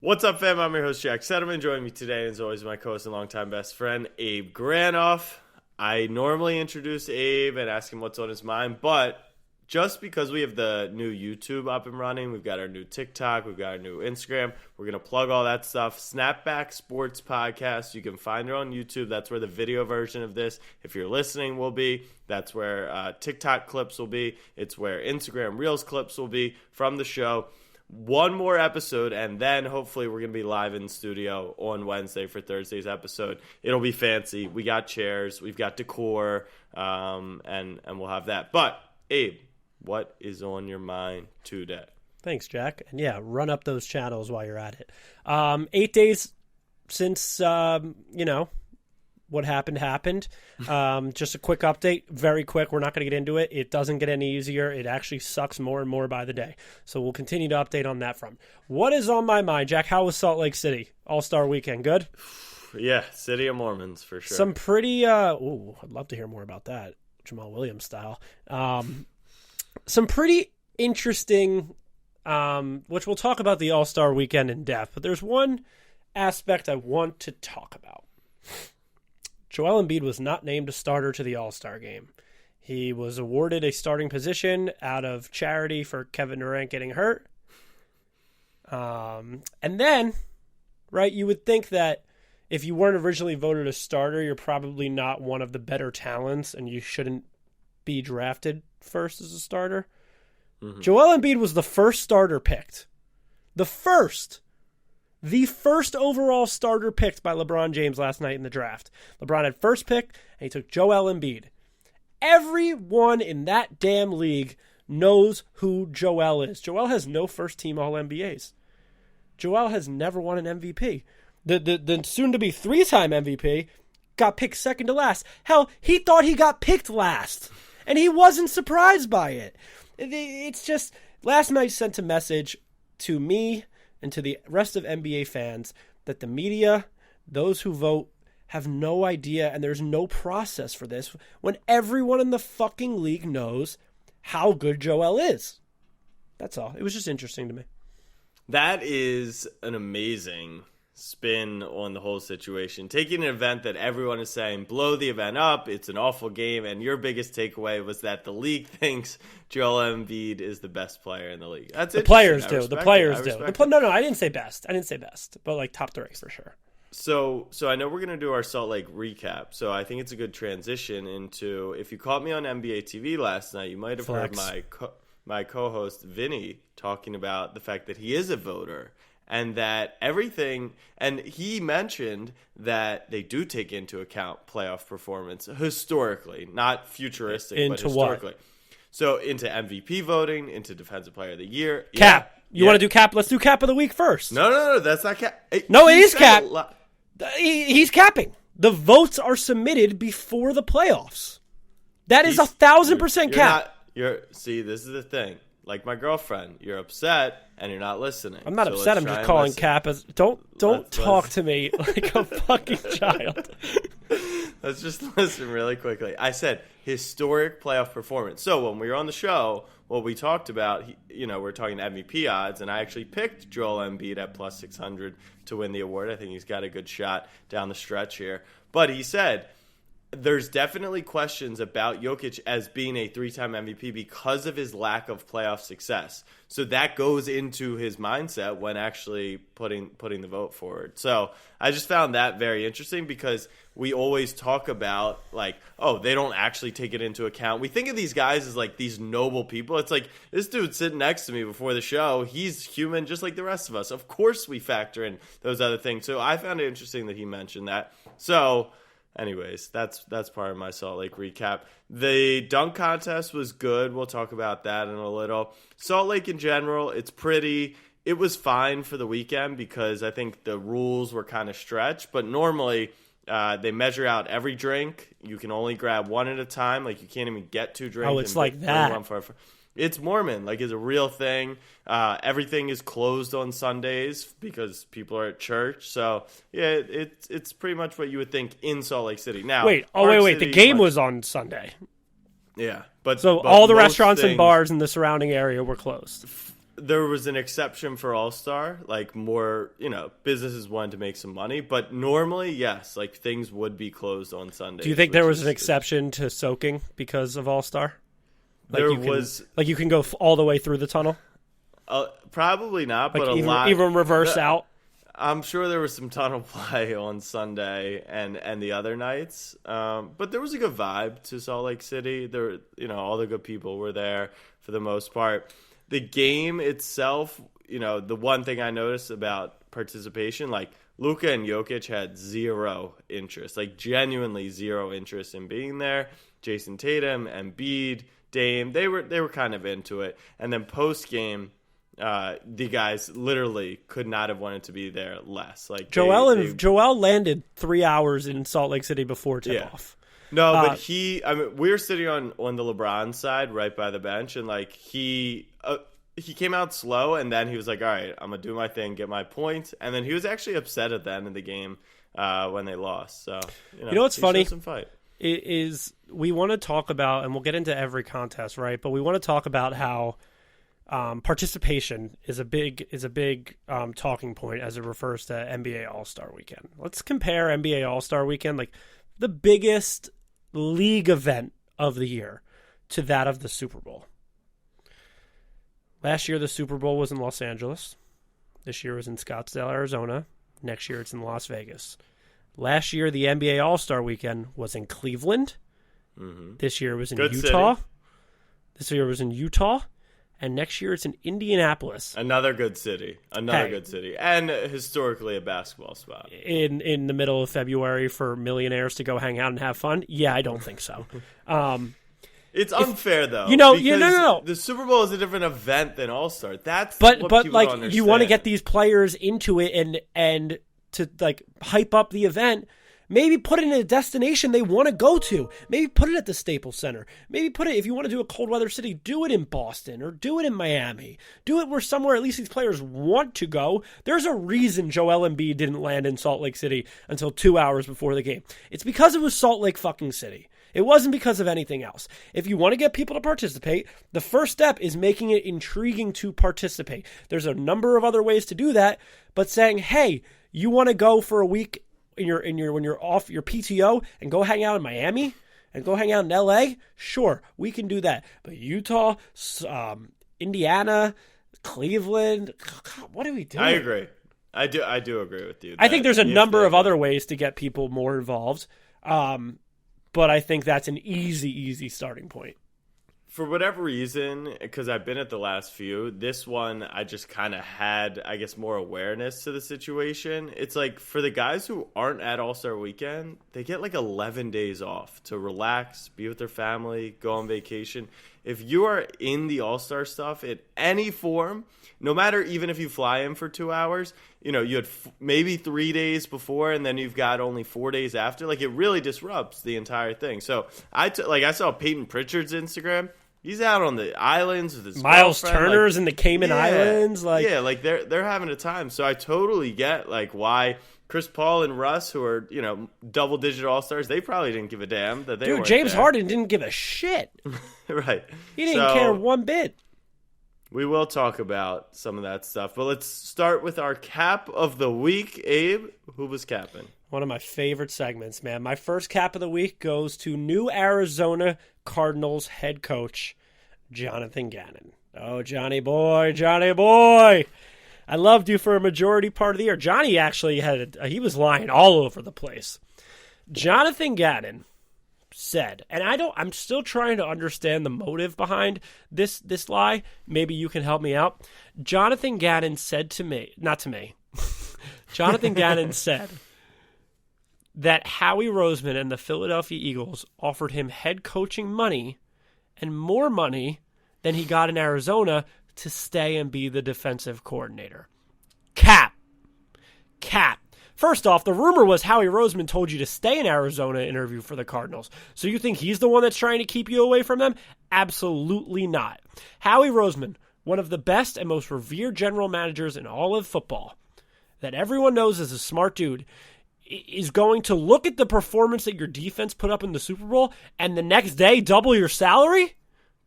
What's up, fam? I'm your host, Jack Settleman. Joining me today, as always, my co-host and longtime best friend, Abe Granoff. I normally introduce Abe and ask him what's on his mind, but just because we have the new YouTube up and running, we've got our new TikTok, we've got our new Instagram, we're going to plug all that stuff. Snapback Sports Podcast, you can find it on YouTube. That's where the video version of this, if you're listening, will be. That's where TikTok clips will be. It's where Instagram Reels clips will be from the show. One more episode, and then hopefully we're going to be live in studio on Wednesday for Thursday's episode. It'll be fancy. We got chairs, we've got decor, and we'll have that. But, Abe, what is on your mind today? Thanks, Jack. And yeah, run up those channels while you're at it. 8 days since, what happened. Just a quick update, very quick. We're not going to get into it. It doesn't get any easier. It actually sucks more and more by the day. So we'll continue to update on that front. What is on my mind, Jack? How was Salt Lake City? All-Star Weekend, good? Yeah, City of Mormons, for sure. Some pretty, I'd love to hear more about that, Jamal Williams style. Some pretty interesting, which we'll talk about the All-Star Weekend in depth, but there's one aspect I want to talk about. Joel Embiid was not named a starter to the All-Star game. He was awarded a starting position out of charity for Kevin Durant getting hurt. And then, right, you would think that if you weren't originally voted a starter, you're probably not one of the better talents and you shouldn't be drafted first as a starter. Mm-hmm. Joel Embiid was the first starter picked. The first overall starter picked by LeBron James last night in the draft. LeBron had first pick, and he took Joel Embiid. Everyone in that damn league knows who Joel is. Joel has no first-team All-NBAs. Joel has never won an MVP. The soon-to-be three-time MVP got picked second to last. Hell, he thought he got picked last, and he wasn't surprised by it. It's just, last night sent a message to me and to the rest of NBA fans that the media, those who vote, have no idea and there's no process for this when everyone in the fucking league knows how good Joel is. That's all. It was just interesting to me. That is an amazing spin on the whole situation. Taking an event that everyone is saying, blow the event up, it's an awful game, and your biggest takeaway was that the league thinks Joel Embiid is the best player in the league. That's the players do. The players do. No, I didn't say best. But like top three for sure. So I know we're going to do our Salt Lake recap, so I think it's a good transition into, if you caught me on NBA TV last night, you might have heard my co-host Vinny talking about the fact that he is a voter. And that everything, and he mentioned that they do take into account playoff performance historically, not futuristic, but historically. What? So into MVP voting, into Defensive Player of the Year. Cap. You want to do cap? Let's do cap of the week first. No, that's not cap. No, it is cap. He's capping. The votes are submitted before the playoffs. That is 1,000% cap. See, this is the thing. Like my girlfriend, you're upset and you're not listening. I'm not upset. I'm just calling cap as don't talk to me like a fucking child. Let's just listen really quickly. I said historic playoff performance. So when we were on the show, what we talked about, we're talking MVP odds, and I actually picked Joel Embiid at plus 600 to win the award. I think he's got a good shot down the stretch here. But he said, there's definitely questions about Jokic as being a three-time MVP because of his lack of playoff success. So that goes into his mindset when actually putting the vote forward. So I just found that very interesting because we always talk about like, oh, they don't actually take it into account. We think of these guys as like these noble people. It's like this dude sitting next to me before the show. He's human just like the rest of us. Of course we factor in those other things. So I found it interesting that he mentioned that. So anyways, that's part of my Salt Lake recap. The dunk contest was good. We'll talk about that in a little. Salt Lake in general, it was fine for the weekend because I think the rules were kind of stretched. But normally they measure out every drink. You can only grab one at a time. Like you can't even get two drinks. Oh, it's like that. It's Mormon, like it's a real thing. Everything is closed on Sundays because people are at church. So yeah, it's pretty much what you would think in Salt Lake City. Now, wait, the game was on Sunday. Yeah, but all the restaurants and bars in the surrounding area were closed. there was an exception for All-Star, like more, businesses wanted to make some money, but normally, yes, like things would be closed on Sundays. Do you think there was an exception to soaking because of All-Star? You can go all the way through the tunnel? Probably not, but even reverse out. I'm sure there was some tunnel play on Sunday and the other nights, but there was a good vibe to Salt Lake City. There, all the good people were there for the most part. The game itself, the one thing I noticed about participation, like Luka and Jokic had zero interest, like genuinely zero interest in being there. Jason Tatum, Embiid, Dame, they were kind of into it, and then post game. The guys literally could not have wanted to be there less. Like Joel landed 3 hours in Salt Lake City before tip off. No, but we were sitting on the LeBron side, right by the bench, and like he came out slow, and then he was like, "All right, I'm gonna do my thing, get my points," and then he was actually upset at the end of the game when they lost. So what's funny? Some fight. Is we want to talk about, and we'll get into every contest, right? But we want to talk about how. Participation is a big talking point as it refers to NBA All-Star Weekend. Let's compare NBA All-Star Weekend, like the biggest league event of the year, to that of the Super Bowl. Last year, the Super Bowl was in Los Angeles. This year was in Scottsdale, Arizona. Next year, it's in Las Vegas. Last year, the NBA All-Star Weekend was in Cleveland. Mm-hmm. This year, it was in Utah. City. This year, it was in Utah. And next year, it's in Indianapolis. Another good city. Good city. And historically a basketball spot. In the middle of February for millionaires to go hang out and have fun? Yeah, I don't think so. It's unfair, though. No. The Super Bowl is a different event than All-Star. That's but what people like don't understand. You want to get these players into it and to like hype up the event. Maybe put it in a destination they want to go to. Maybe put it at the Staples Center. Maybe put it, if you want to do a cold weather city, do it in Boston or do it in Miami. Do it where somewhere at least these players want to go. There's a reason Joel Embiid didn't land in Salt Lake City until 2 hours before the game. It's because it was Salt Lake fucking City. It wasn't because of anything else. If you want to get people to participate, the first step is making it intriguing to participate. There's a number of other ways to do that, but saying, hey, you want to go for a week when you're off your PTO and go hang out in Miami and go hang out in LA, sure, we can do that. But Utah, Indiana, Cleveland, God, what are we doing? I agree. I do agree with you. I think there's a number of other ways to get people more involved, but I think that's an easy starting point. For whatever reason, because I've been at the last few, this one I just kind of had, I guess, more awareness to the situation. It's like for the guys who aren't at All-Star Weekend, they get like 11 days off to relax, be with their family, go on vacation. If you are in the All-Star stuff in any form, no matter even if you fly in for 2 hours, you had maybe 3 days before and then you've got only 4 days after. Like it really disrupts the entire thing. So I saw Peyton Pritchard's Instagram. He's out on the islands with his Miles girlfriend. Turner's in the Cayman Islands. Like they're having a time. So I totally get like why Chris Paul and Russ, who are double-digit All-Stars, they probably didn't give a damn that they weren't James there. Harden didn't give a shit. Right. He didn't care one bit. We will talk about some of that stuff, but let's start with our cap of the week. Abe, who was capping? One of my favorite segments, man. My first cap of the week goes to new Arizona Cardinals head coach, Jonathan Gannon. Oh, Johnny boy. I loved you for a majority part of the year. Johnny actually he was lying all over the place. Jonathan Gannon said, and I'm still trying to understand the motive behind this lie. Maybe you can help me out. Jonathan Gannon said to me, not to me. Jonathan Gannon said that Howie Roseman and the Philadelphia Eagles offered him head coaching money and more money than he got in Arizona to stay and be the defensive coordinator. Cap. First off, the rumor was Howie Roseman told you to stay in Arizona and interview for the Cardinals. So you think he's the one that's trying to keep you away from them? Absolutely not. Howie Roseman, one of the best and most revered general managers in all of football, that everyone knows is a smart dude, is going to look at the performance that your defense put up in the Super Bowl and the next day double your salary?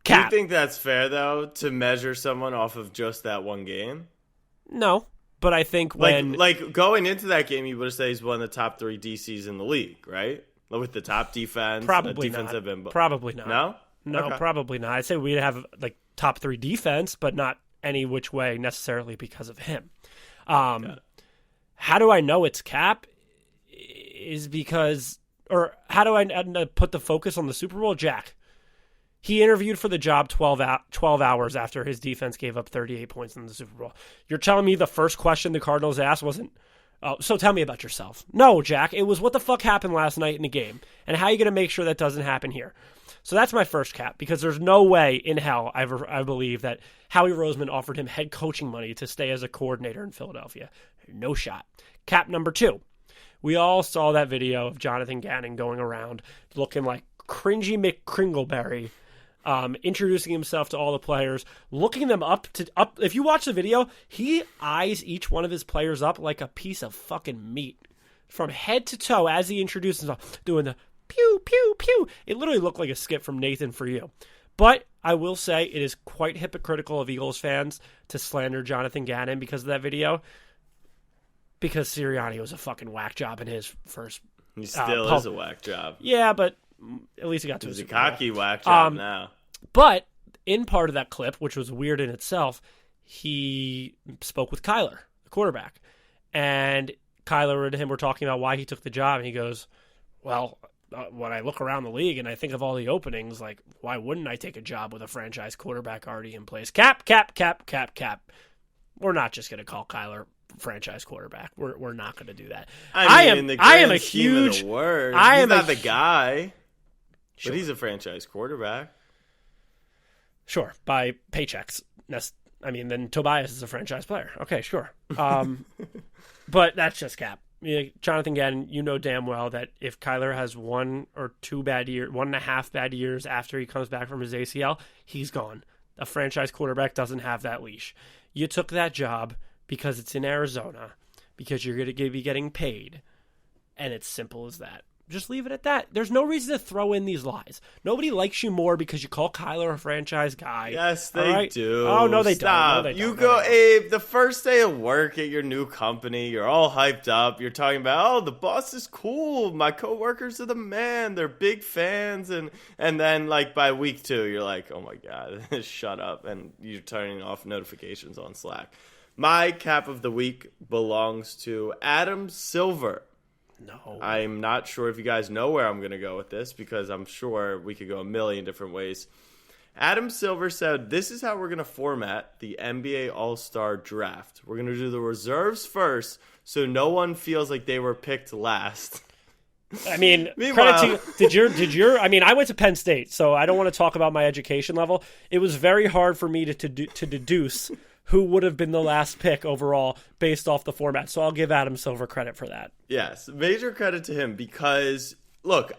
Do you think that's fair, though, to measure someone off of just that one game? No, but I think when... Like going into that game, you would have said he's one of the top 3 DCs in the league, right? With the top defense. Probably defensive not. Probably not. No? No, Okay. Probably not. I'd say we'd have like top 3 defense, but not any which way necessarily because of him. How do I know it's Cap? Is because... Or how do I put the focus on the Super Bowl? Jack. He interviewed for the job 12 hours after his defense gave up 38 points in the Super Bowl. You're telling me the first question the Cardinals asked wasn't, oh, so tell me about yourself. No, Jack, it was what the fuck happened last night in the game, and how are you going to make sure that doesn't happen here? So that's my first cap, because there's no way in hell I believe that Howie Roseman offered him head coaching money to stay as a coordinator in Philadelphia. No shot. Cap number 2. We all saw that video of Jonathan Gannon going around looking like cringy McCringleberry, introducing himself to all the players, looking them up. If you watch the video, he eyes each one of his players up like a piece of fucking meat from head to toe as he introduces himself, doing the pew, pew, pew. It literally looked like a skit from Nathan For You. But I will say it is quite hypocritical of Eagles fans to slander Jonathan Gannon because of that video. Because Sirianni was a fucking whack job in his first. He still is a whack job. Yeah, but at least he got to He's a a Super Bowl. cocky whack job now. But in part of that clip, which was weird in itself, he spoke with Kyler, the quarterback. And Kyler and him were talking about why he took the job. And he goes, well, when I look around the league and I think of all the openings, like, why wouldn't I take a job with a franchise quarterback already in place? Cap. We're not just going to call Kyler franchise quarterback. We're not going to do that. I am a huge. He's not the guy, sure. But he's a franchise quarterback. Sure, by paychecks. Then Tobias is a franchise player. Okay, sure. But that's just Cap. Jonathan Gannon, you know damn well that if Kyler has 1 or 2 bad years, 1.5 bad years after he comes back from his ACL, he's gone. A franchise quarterback doesn't have that leash. You took that job because it's in Arizona, because you're going to be getting paid, and it's simple as that. Just leave it at that. There's no reason to throw in these lies. Nobody likes you more because you call Kyler a franchise guy. Yes, they do. Oh, no, they Stop. don't. No, you go, Abe, the first day of work at your new company, you're all hyped up. You're talking about, oh, the boss is cool. My coworkers are the man. They're big fans. And then, like, by week 2, you're like, oh, my God, shut up. And you're turning off notifications on Slack. My cap of the week belongs to Adam Silver. No. I'm not sure if you guys know where I'm going to go with this, because I'm sure we could go a million different ways. Adam Silver said, this is how we're going to format the NBA All-Star Draft. We're going to do the reserves first, so no one feels like they were picked last. I mean, credit to did your I went to Penn State, so I don't want to talk about my education level. It was very hard for me to deduce who would have been the last pick overall based off the format. So I'll give Adam Silver credit for that. Yes, major credit to him, because look,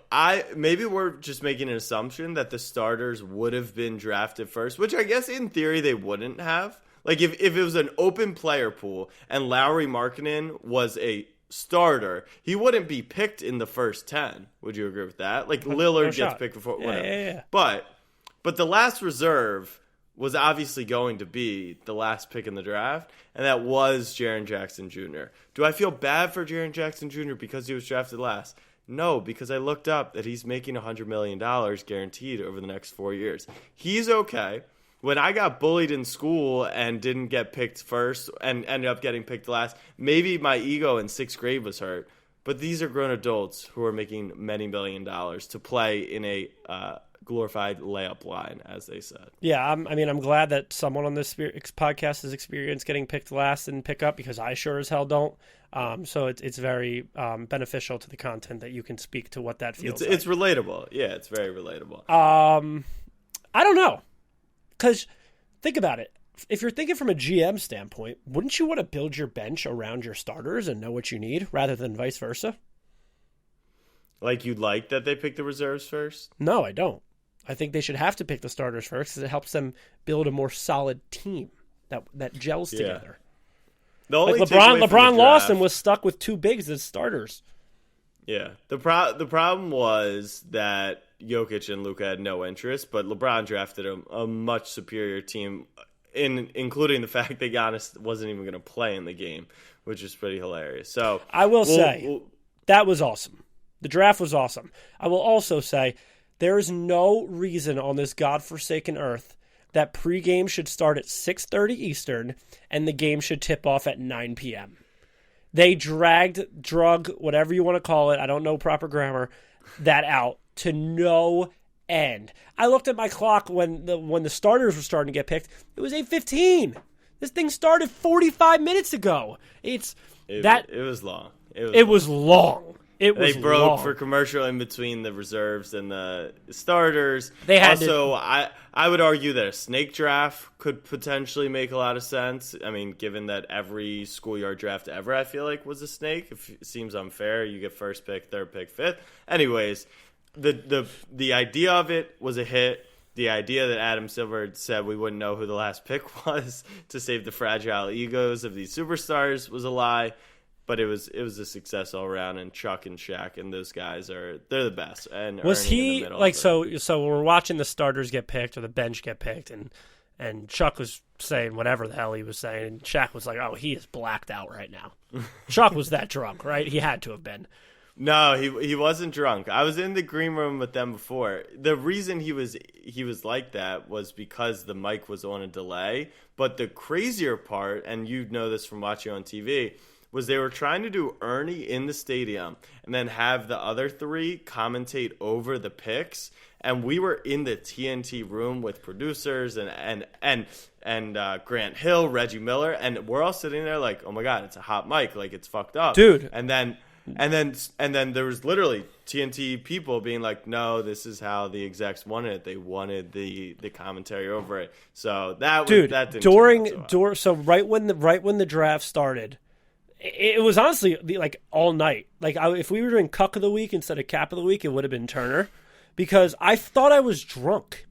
maybe we're just making an assumption that the starters would have been drafted first, which I guess in theory they wouldn't have. Like if it was an open player pool and Lauri Markkanen was a starter, he wouldn't be picked in the first 10. Would you agree with that? Like Lillard gets picked before whatever. Yeah. But the last reserve was obviously going to be the last pick in the draft, and that was Jaren Jackson Jr. Do I feel bad for Jaren Jackson Jr. because he was drafted last? No, because I looked up that he's making $100 million guaranteed over the next 4 years. He's okay. When I got bullied in school and didn't get picked first and ended up getting picked last, maybe my ego in 6th grade was hurt. But these are grown adults who are making many $1 million to play in a glorified layup line, as they said. Yeah, I'm glad that someone on this podcast has experienced getting picked last and pick up, because I sure as hell don't. So it's very beneficial to the content that you can speak to what that feels like. It's relatable. Yeah, it's very relatable. I don't know, because think about it. If you're thinking from a GM standpoint, wouldn't you want to build your bench around your starters and know what you need rather than vice versa? Like you'd like that they pick the reserves first? No, I don't. I think they should have to pick the starters first, because it helps them build a more solid team that gels together. The only like LeBron lost and was stuck with 2 bigs as starters. Yeah. The problem was that Jokic and Luka had no interest, but LeBron drafted a much superior team, including the fact that Giannis wasn't even going to play in the game, which is pretty hilarious. So I will say that was awesome. The draft was awesome. I will also say there is no reason on this godforsaken earth that pregame should start at 6:30 Eastern and the game should tip off at 9 p.m. They drug, whatever you want to call it, I don't know proper grammar, that out to no end. I looked at my clock when the starters were starting to get picked. It was 8:15. This thing started 45 minutes ago. It was long. It was long. They broke for commercial in between the reserves and the starters. I would argue that a snake draft could potentially make a lot of sense. I mean, given that every schoolyard draft ever, I feel like, was a snake. It seems unfair. You get first pick, third pick, fifth. Anyways, the idea of it was a hit. The idea that Adam Silver said we wouldn't know who the last pick was to save the fragile egos of these superstars was a lie. But it was a success all around, and Chuck and Shaq and those guys they're the best. And was he like so we're watching the starters get picked or the bench get picked, and Chuck was saying whatever the hell he was saying, and Shaq was like, "Oh, he is blacked out right now." Chuck was that drunk, right? He had to have been. No, he wasn't drunk. I was in the green room with them before. The reason he was like that was because the mic was on a delay. But the crazier part, and you know this from watching on TV, was they were trying to do Ernie in the stadium and then have the other three commentate over the picks. And we were in the TNT room with producers and Grant Hill, Reggie Miller, and we're all sitting there like, oh my God, it's a hot mic, like it's fucked up, dude. And then there was literally TNT people being like, no, this is how the execs wanted it. They wanted the commentary over it. So that didn't so right when the draft started. It was honestly like all night. Like if we were doing Cuck of the Week instead of Cap of the Week, it would have been Turner, because I thought I was drunk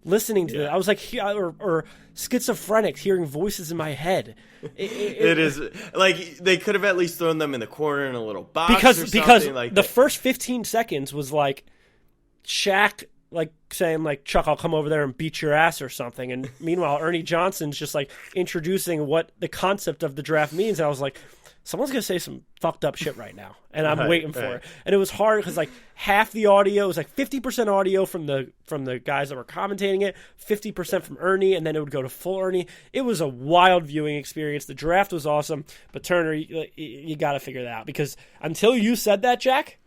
listening to it. I was like, or schizophrenic, hearing voices in my head. It is like they could have at least thrown them in the corner in a little box because like the first 15 seconds was like Shaq like saying like, Chuck, I'll come over there and beat your ass or something, and meanwhile Ernie Johnson's just like introducing what the concept of the draft means, and I was like, someone's going to say some fucked up shit right now, and I'm waiting for it. And it was hard because like half the audio was like 50% audio from the guys that were commentating it, 50% from Ernie, and then it would go to full Ernie. It was a wild viewing experience. The draft was awesome, but Turner, you got to figure that out, because until you said that, Jack,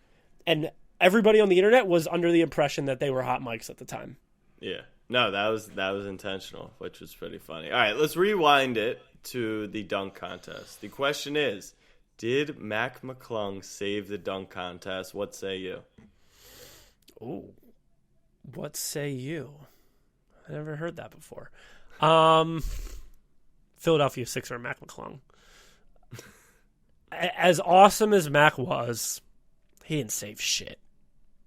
and everybody on the internet was under the impression that they were hot mics at the time. Yeah. No, that was intentional, which was pretty funny. All right, let's rewind it to the dunk contest. The question is, did Mac McClung save the dunk contest? What say you? Oh, what say you? I never heard that before. Philadelphia Sixer Mac McClung. As awesome as Mac was, he didn't save shit.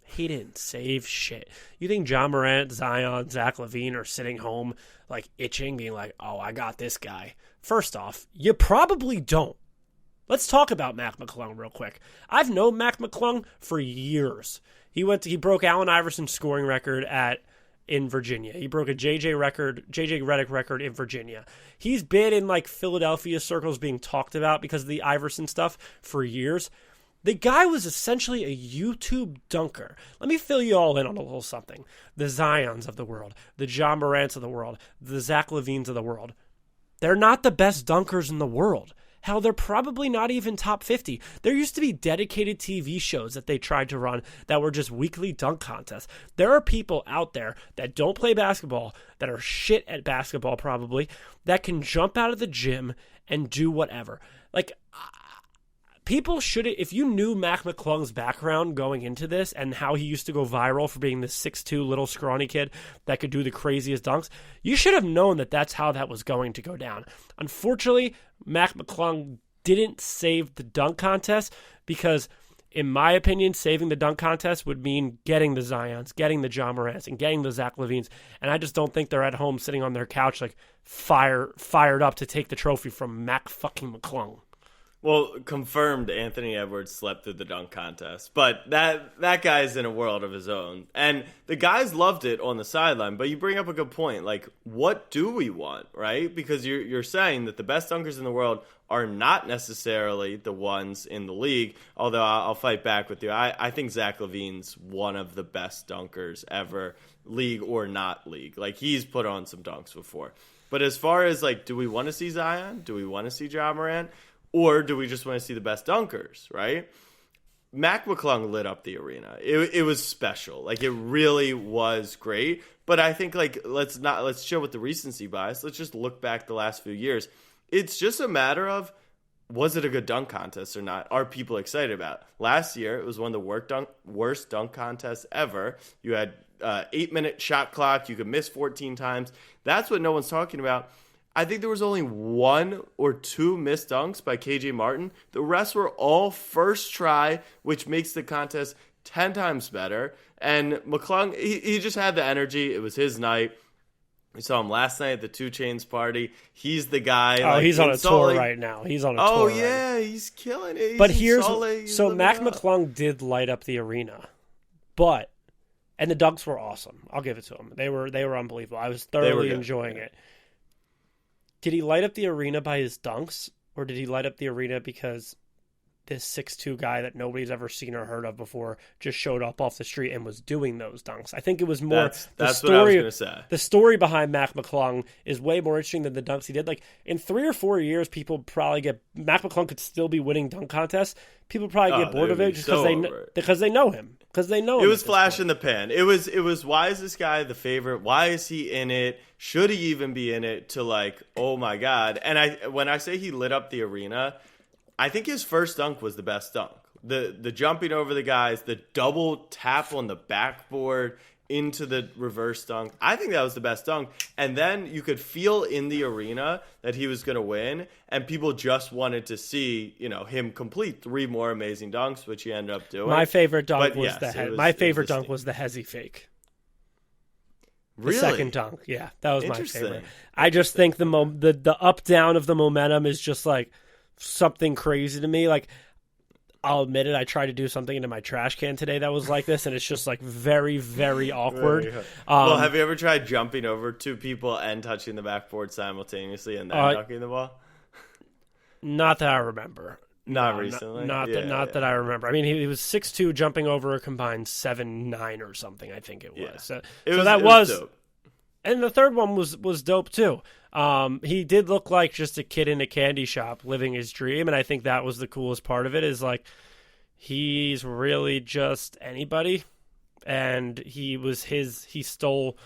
He didn't save shit. You think John Morant, Zion, Zach LaVine are sitting home like itching, being like, oh, I got this guy? First off, you probably don't. Let's talk about Mac McClung real quick. I've known Mac McClung for years. He broke Allen Iverson's scoring record in Virginia. He broke a JJ Redick record in Virginia. He's been in like Philadelphia circles being talked about because of the Iverson stuff for years. The guy was essentially a YouTube dunker. Let me fill you all in on a little something. The Zions of the world, the John Morants of the world, the Zach LaVines of the world. They're not the best dunkers in the world. Hell, they're probably not even top 50. There used to be dedicated TV shows that they tried to run that were just weekly dunk contests. There are people out there that don't play basketball, that are shit at basketball probably, that can jump out of the gym and do whatever. Like, people should, if you knew Mac McClung's background going into this and how he used to go viral for being this 6'2" little scrawny kid that could do the craziest dunks, you should have known that that's how that was going to go down. Unfortunately, Mac McClung didn't save the dunk contest because, in my opinion, saving the dunk contest would mean getting the Zions, getting the John Morants, and getting the Zach LaVines. And I just don't think they're at home sitting on their couch like fired up to take the trophy from Mac fucking McClung. Well, confirmed Anthony Edwards slept through the dunk contest. But that guy's in a world of his own. And the guys loved it on the sideline. But you bring up a good point. Like, what do we want, right? Because you're saying that the best dunkers in the world are not necessarily the ones in the league. Although I'll fight back with you. I think Zach LaVine's one of the best dunkers ever, league or not league. Like, he's put on some dunks before. But as far as, like, do we want to see Zion? Do we want to see Ja Morant? Or do we just want to see the best dunkers, right? Mac McClung lit up the arena. It was special. Like, it really was great. But I think, like, let's chill with the recency bias. Let's just look back the last few years. It's just a matter of, was it a good dunk contest or not? Are people excited about it? Last year, it was one of the worst dunk contests ever. You had 8-minute shot clock. You could miss 14 times. That's what no one's talking about. I think there was only 1 or 2 missed dunks by KJ Martin. The rest were all first try, which makes the contest 10 times better. And McClung, he just had the energy. It was his night. We saw him last night at the 2 Chainz party. He's the guy. Oh, he's on a tour right now. He's on a tour. Oh, yeah, he's killing it. But so Mac McClung did light up the arena. And the dunks were awesome. I'll give it to him. They were unbelievable. I was thoroughly enjoying it. Did he light up the arena by his dunks, or did he light up the arena because this 6'2" guy that nobody's ever seen or heard of before just showed up off the street and was doing those dunks? I think it was more that's what I was going to say. The story behind Mac McClung is way more interesting than the dunks he did. Like, in 3 or 4 years, people probably Mac McClung could still be winning dunk contests. People probably get bored of it just because they know him. Because they know him. It was flash in the pan. It was why is this guy the favorite? Why is he in it? Should he even be in it? To like, oh my God. And when I say he lit up the arena, I think his first dunk was the best dunk. The jumping over the guys, the double tap on the backboard into the reverse dunk. I think that was the best dunk. And then you could feel in the arena that he was going to win, and people just wanted to see, him complete 3 more amazing dunks, which he ended up doing. My favorite dunk was the Hezzy fake. The second dunk. Yeah, that was my favorite. I just think the up down of the momentum is just like something crazy to me. Like, I'll admit it, I tried to do something into my trash can today that was like this, and it's just like very, very awkward. Well, have you ever tried jumping over 2 people and touching the backboard simultaneously and then dunking the ball? Not that I remember. Not recently? Not that I remember. I mean, he was 6'2", jumping over a combined 7'9" or something, I think it was. Yeah. So that was dope. And the third one was dope too. He did look like just a kid in a candy shop living his dream, and I think that was the coolest part of it, is like, he's really just anybody, and he stole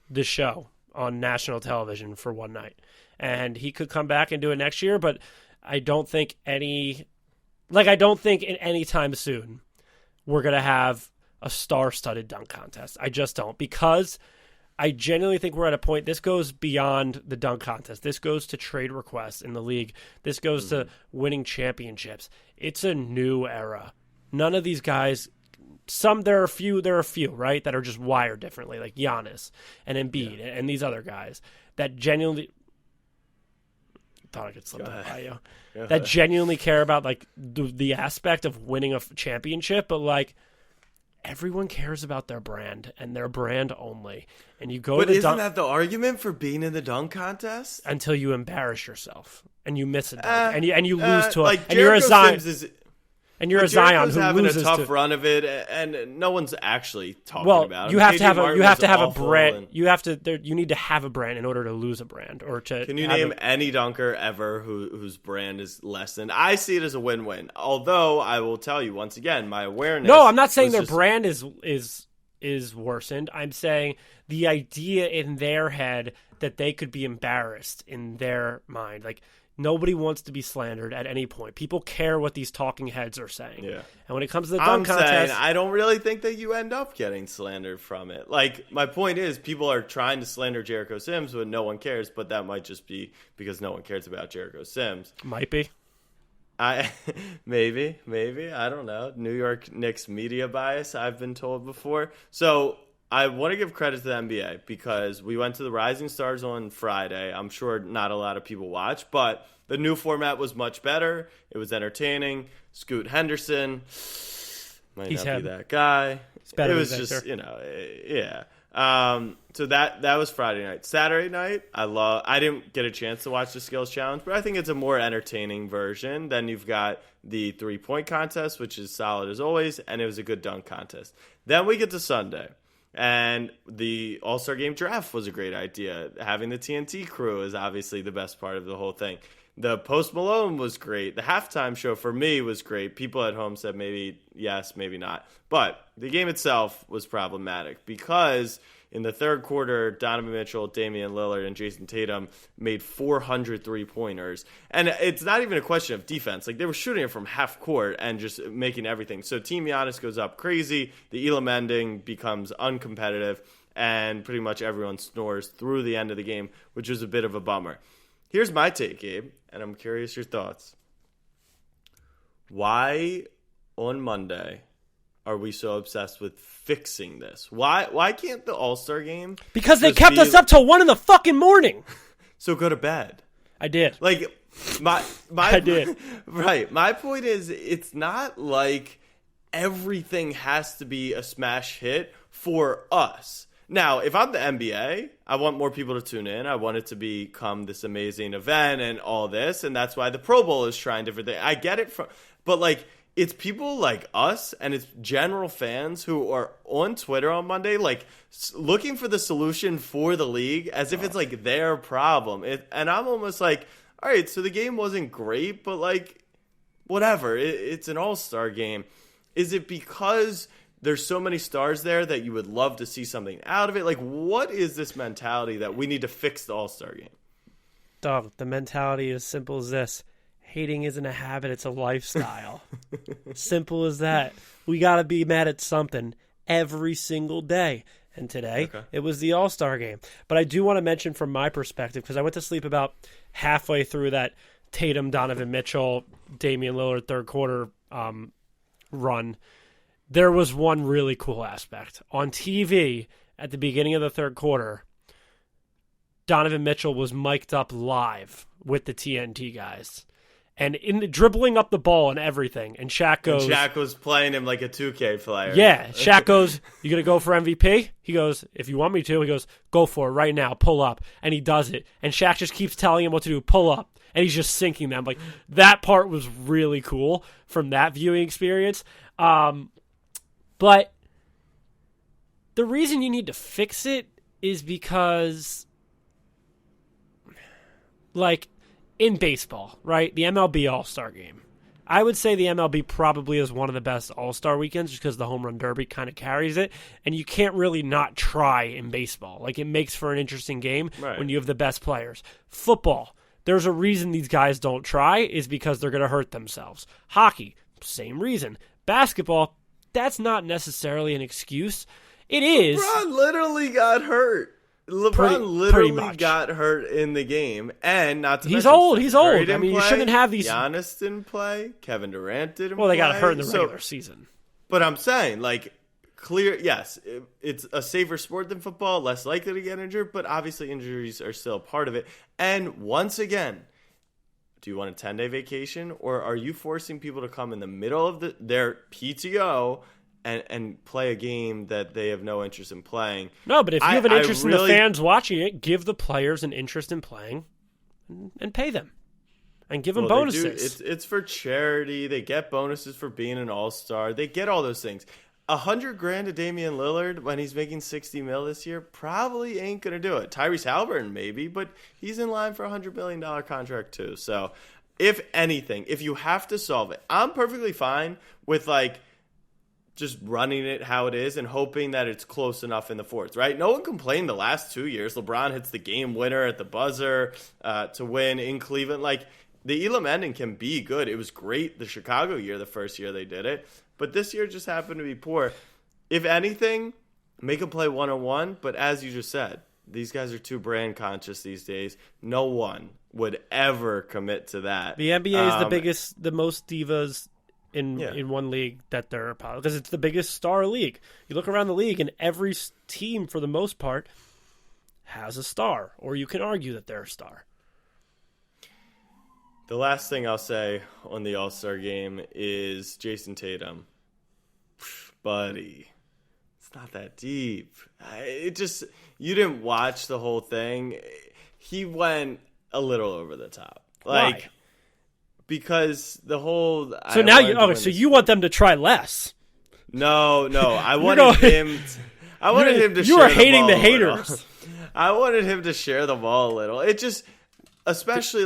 the show on national television for one night, and he could come back and do it next year, but I don't think in any time soon we're going to have a star-studded dunk contest. I just don't, because I genuinely think we're at a point, this goes beyond the dunk contest. This goes to trade requests in the league. This goes to winning championships. It's a new era. None of these guys, there are a few, right, that are just wired differently, like Giannis and Embiid and these other guys that genuinely, thought I could slip that by you, that genuinely care about like the aspect of winning a championship, but like, everyone cares about their brand and their brand only. And you go But isn't that the argument for being in the dunk contest? Until you embarrass yourself and you miss a dunk and you lose to like, and you're a Zion. And you're a Zion who having loses a tough run of it, and no one's actually talking about it. You have to have a brand. You need to have a brand in order to lose a brand, or to. Can you name any dunker ever whose brand is lessened? I see it as a win-win. Although I will tell you once again, my awareness. No, I'm not saying their brand is worsened. I'm saying the idea in their head that they could be embarrassed in their mind, like. Nobody wants to be slandered at any point. People care what these talking heads are saying. Yeah. And when it comes to the dunk contest, I don't really think that you end up getting slandered from it. Like, my point is, people are trying to slander Jericho Sims when no one cares, but that might just be because no one cares about Jericho Sims. Might be. Maybe. I don't know. New York Knicks media bias, I've been told before. So I want to give credit to the NBA because we went to the Rising Stars on Friday. I'm sure not a lot of people watch, but The new format was much better. It was entertaining. Scoot Henderson might not be that guy. It was just, yeah. So that was Friday night. Saturday night, I didn't get a chance to watch the skills challenge, but I think it's a more entertaining version. Then you've got the 3-point contest, which is solid as always, and it was a good dunk contest. Then we get to Sunday, and the All-Star Game draft was a great idea. Having the TNT crew is obviously the best part of the whole thing. The Post Malone was great. The halftime show for me was great. People at home said maybe yes, maybe not. But the game itself was problematic because in the third quarter, Donovan Mitchell, Damian Lillard, and Jason Tatum made 400 three-pointers. And it's not even a question of defense. Like, they were shooting it from half court and just making everything. So Team Giannis goes up crazy. The Elam ending becomes uncompetitive, and pretty much everyone snores through the end of the game, which was a bit of a bummer. Here's my take, Gabe, and I'm curious your thoughts. Why on Monday are we so obsessed with fixing this? Why can't the All-Star Game? Because they kept us up till 1 in the fucking morning. So go to bed. I did. Like my I did. Right. My point is, it's not like everything has to be a smash hit for us. Now, if I'm the NBA, I want more people to tune in. I want it to become this amazing event and all this, and that's why the Pro Bowl is trying different things. I get it, but like, it's people like us and it's general fans who are on Twitter on Monday, like looking for the solution for the league as if it's like their problem. And I'm almost like, all right, so the game wasn't great, but like, whatever. It's an all-star game. Is it because there's so many stars there that you would love to see something out of it? Like, what is this mentality that we need to fix the All-Star game? Dog, the mentality is simple as this. Hating isn't a habit, it's a lifestyle. Simple as that. We got to be mad at something every single day. And today, It was the All-Star game. But I do want to mention from my perspective, because I went to sleep about halfway through that Tatum, Donovan Mitchell, Damian Lillard third quarter run. There was one really cool aspect. On TV, at the beginning of the third quarter, Donovan Mitchell was mic'd up live with the TNT guys. And dribbling up the ball and everything. And Shaq goes... And Shaq was playing him like a 2K player. Yeah. Shaq goes, you going to go for MVP? He goes, if you want me to. He goes, go for it right now. Pull up. And he does it. And Shaq just keeps telling him what to do. Pull up. And he's just sinking them. Like, that part was really cool from that viewing experience. But the reason you need to fix it is because, like, in baseball, right? The MLB All-Star Game. I would say the MLB probably is one of the best All-Star weekends just because the Home Run Derby kind of carries it. And you can't really not try in baseball. Like, it makes for an interesting game when you have the best players. Football, there's a reason these guys don't try is because they're going to hurt themselves. Hockey, same reason. Basketball, that's not necessarily an excuse. It is. LeBron literally got hurt. LeBron literally got hurt in the game, and not to he's mention old. He's old. I mean, you play. shouldn't have these. Giannis didn't play. Kevin Durant didn't. Well, they play. got hurt in the regular season. But I'm saying, like, clear. Yes, it's a safer sport than football. Less likely to get injured, but obviously injuries are still part of it. And once again, do you want a 10-day vacation, or are you forcing people to come in the middle of their PTO and play a game that they have no interest in playing? No, but if you have an interest in the fans watching it, give the players an interest in playing and pay them and give them bonuses. It's for charity. They get bonuses for being an all-star. They get all those things. $100,000 to Damian Lillard when he's making $60 million this year probably ain't gonna do it. Tyrese Halliburton maybe, but he's in line for a $100 million contract too. So, if anything, if you have to solve it, I'm perfectly fine with like just running it how it is and hoping that it's close enough in the fourth, right? No one complained the last 2 years. LeBron hits the game winner at the buzzer to win in Cleveland. Like, the Elam ending can be good. It was great the Chicago year, the first year they did it. But this year just happened to be poor. If anything, make them play one-on-one. But as you just said, these guys are too brand conscious these days. No one would ever commit to that. The NBA is the most divas in one league that they're a part of, because it's the biggest star league. You look around the league, and every team, for the most part, has a star, or you can argue that they're a star. The last thing I'll say on the All-Star game is Jason Tatum. Buddy, it's not that deep. You didn't watch the whole thing. He went a little over the top. Why? Because the whole... So now you want them to try less. No. I wanted him to You share are hating the the haters. I wanted him to share the ball a little. It just... Especially,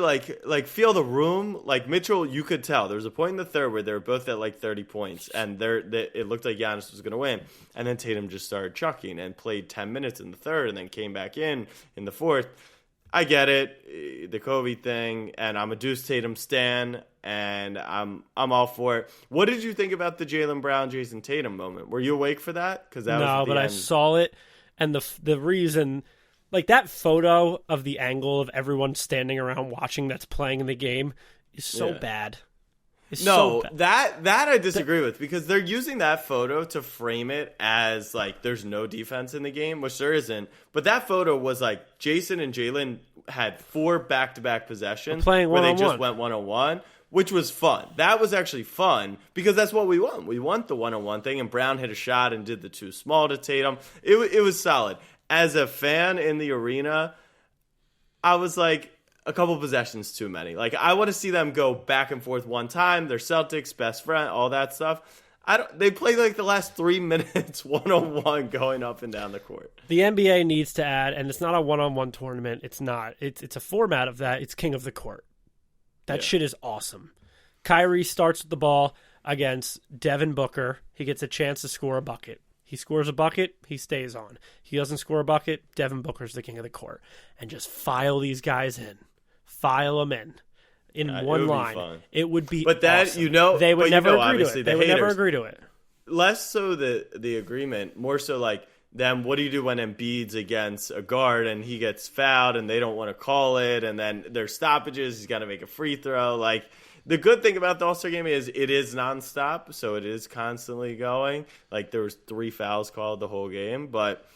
feel the room. Like, Mitchell, you could tell. There was a point in the third where they were both at, 30 points, and it looked like Giannis was going to win. And then Tatum just started chucking and played 10 minutes in the third and then came back in the fourth. I get it, the Kobe thing, and I'm a Deuce Tatum stan, and I'm all for it. What did you think about the Jaylen Brown, Jason Tatum moment? Were you awake for that? I saw it, and the reason... Like, that photo of the angle of everyone standing around watching that's playing in the game is so bad. That I disagree with, because they're using that photo to frame it as, there's no defense in the game, which there isn't. But that photo was, Jason and Jaylen had 4 back-to-back possessions where they just went one-on-one, which was fun. That was actually fun, because that's what we want. We want the one-on-one thing, and Brown hit a shot and did the too small to Tatum. It was solid. As a fan in the arena, I was like, a couple possessions too many. I want to see them go back and forth one time. They're Celtics, best friend, all that stuff. They play the last 3 minutes one-on-one going up and down the court. The NBA needs to add, and it's not a one-on-one tournament. It's not. It's a format of that. It's King of the Court. That shit is awesome. Kyrie starts with the ball against Devin Booker. He gets a chance to score a bucket. He scores a bucket, he stays on. He doesn't score a bucket, Devin Booker's the king of the court. And just file these guys in. File them in one line. It would be awesome. They would never agree to it. They would never agree to it. Less so the agreement, more so then what do you do when Embiid's against a guard and he gets fouled and they don't want to call it, and then there's stoppages, he's got to make a free throw. The good thing about the All-Star game is it is nonstop, so it is constantly going. There was 3 fouls called the whole game, but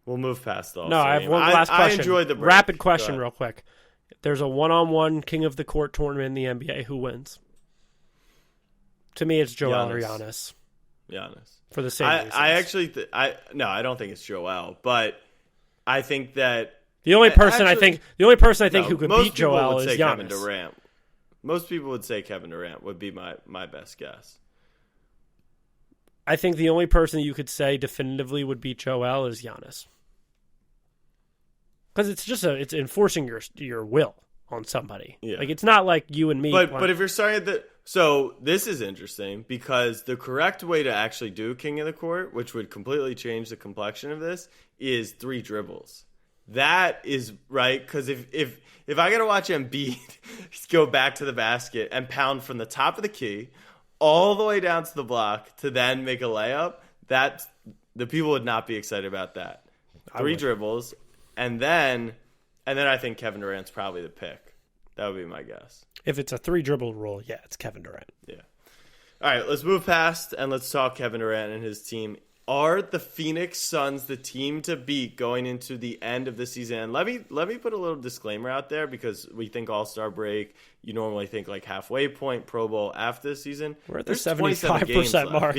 we'll move past the All-Star game. I have one last question. I enjoyed the break. Rapid question real quick. If there's a one-on-one King of the Court tournament in the NBA, who wins? To me, it's Joel or Giannis. Giannis. For the same reasons. I actually... I don't think it's Joel, but I think that... The only person I think who could beat Joel is Giannis. Kevin Durant. Most people would say Kevin Durant would be my best guess. I think the only person you could say definitively would beat Joel is Giannis. Because it's enforcing your will on somebody. Yeah. It's not like you and me. But if you're starting at so this is interesting, because the correct way to actually do King of the Court, which would completely change the complexion of this, is 3 dribbles. That is right, because if I got to watch Embiid go back to the basket and pound from the top of the key all the way down to the block to then make a layup, that the people would not be excited about that. 3 dribbles, and then I think Kevin Durant's probably the pick. That would be my guess. If it's a 3 dribble rule, yeah, it's Kevin Durant. Yeah. All right, let's move past and let's talk Kevin Durant and his team. Are the Phoenix Suns the team to beat going into the end of the season? And let me put a little disclaimer out there, because we think All-Star break, you normally think halfway point, Pro Bowl after the season. We're at the 75% mark.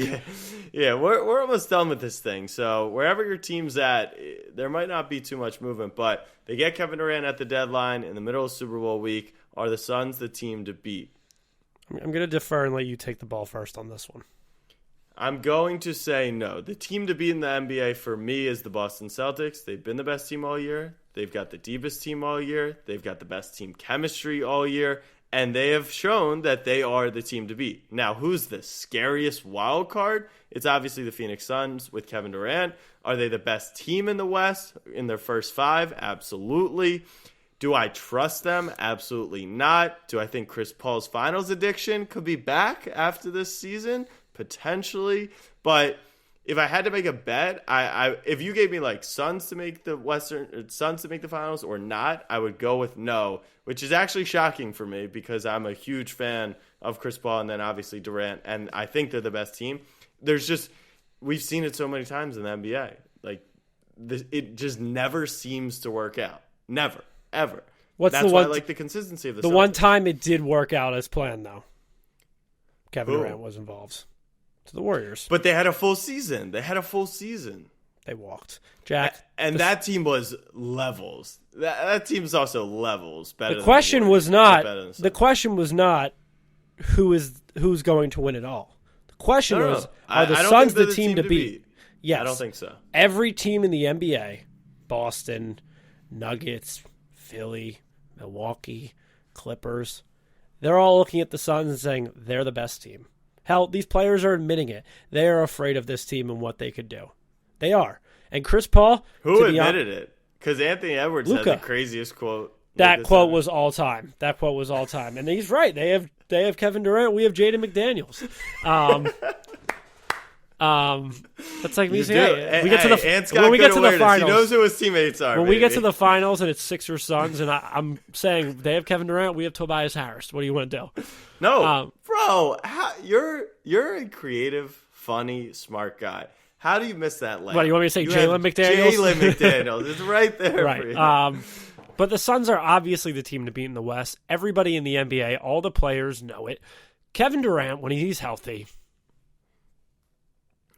Yeah, we're almost done with this thing. So wherever your team's at, there might not be too much movement, but they get Kevin Durant at the deadline in the middle of Super Bowl week. Are the Suns the team to beat? I'm going to defer and let you take the ball first on this one. I'm going to say no. The team to beat in the NBA for me is the Boston Celtics. They've been the best team all year. They've got the deepest team all year. They've got the best team chemistry all year. And they have shown that they are the team to beat. Now, who's the scariest wild card? It's obviously the Phoenix Suns with Kevin Durant. Are they the best team in the West in their first 5? Absolutely. Do I trust them? Absolutely not. Do I think Chris Paul's finals addiction could be back after this season? Potentially. But if I had to make a bet, if you gave me Suns to make the finals or not, I would go with no, which is actually shocking for me, because I'm a huge fan of Chris Paul and then obviously Durant, and I think they're the best team. We've seen it so many times in the NBA. It just never seems to work out. Never, ever. That's why I like the consistency of the Celtics. one time it did work out as planned, though. Kevin Durant was involved. To the Warriors. But they had a full season. They walked. Jack. And that team was levels. That team's also levels better. The question was not who's going to win it all. The question was, are the Suns the team to beat? Yes. I don't think so. Every team in the NBA, Boston, Nuggets, Philly, Milwaukee, Clippers, they're all looking at the Suns and saying they're the best team. Hell, these players are admitting it. They are afraid of this team and what they could do. They are. And Chris Paul... Who admitted it? Because Anthony Edwards had the craziest quote. That quote was all time. And he's right. They have Kevin Durant. We have Jaden McDaniels. That's like me saying, hey, we get to the finals. He knows who his teammates are. When we get to the finals and it's Sixers Suns, and I'm saying they have Kevin Durant, we have Tobias Harris. What do you want to do? No, bro, you're a creative, funny, smart guy. How do you miss that layup? What, you want me to say Jalen McDaniels? Jalen McDaniels. It's right there right. for you. But the Suns are obviously the team to beat in the West. Everybody in the NBA, all the players know it. Kevin Durant, when he's healthy...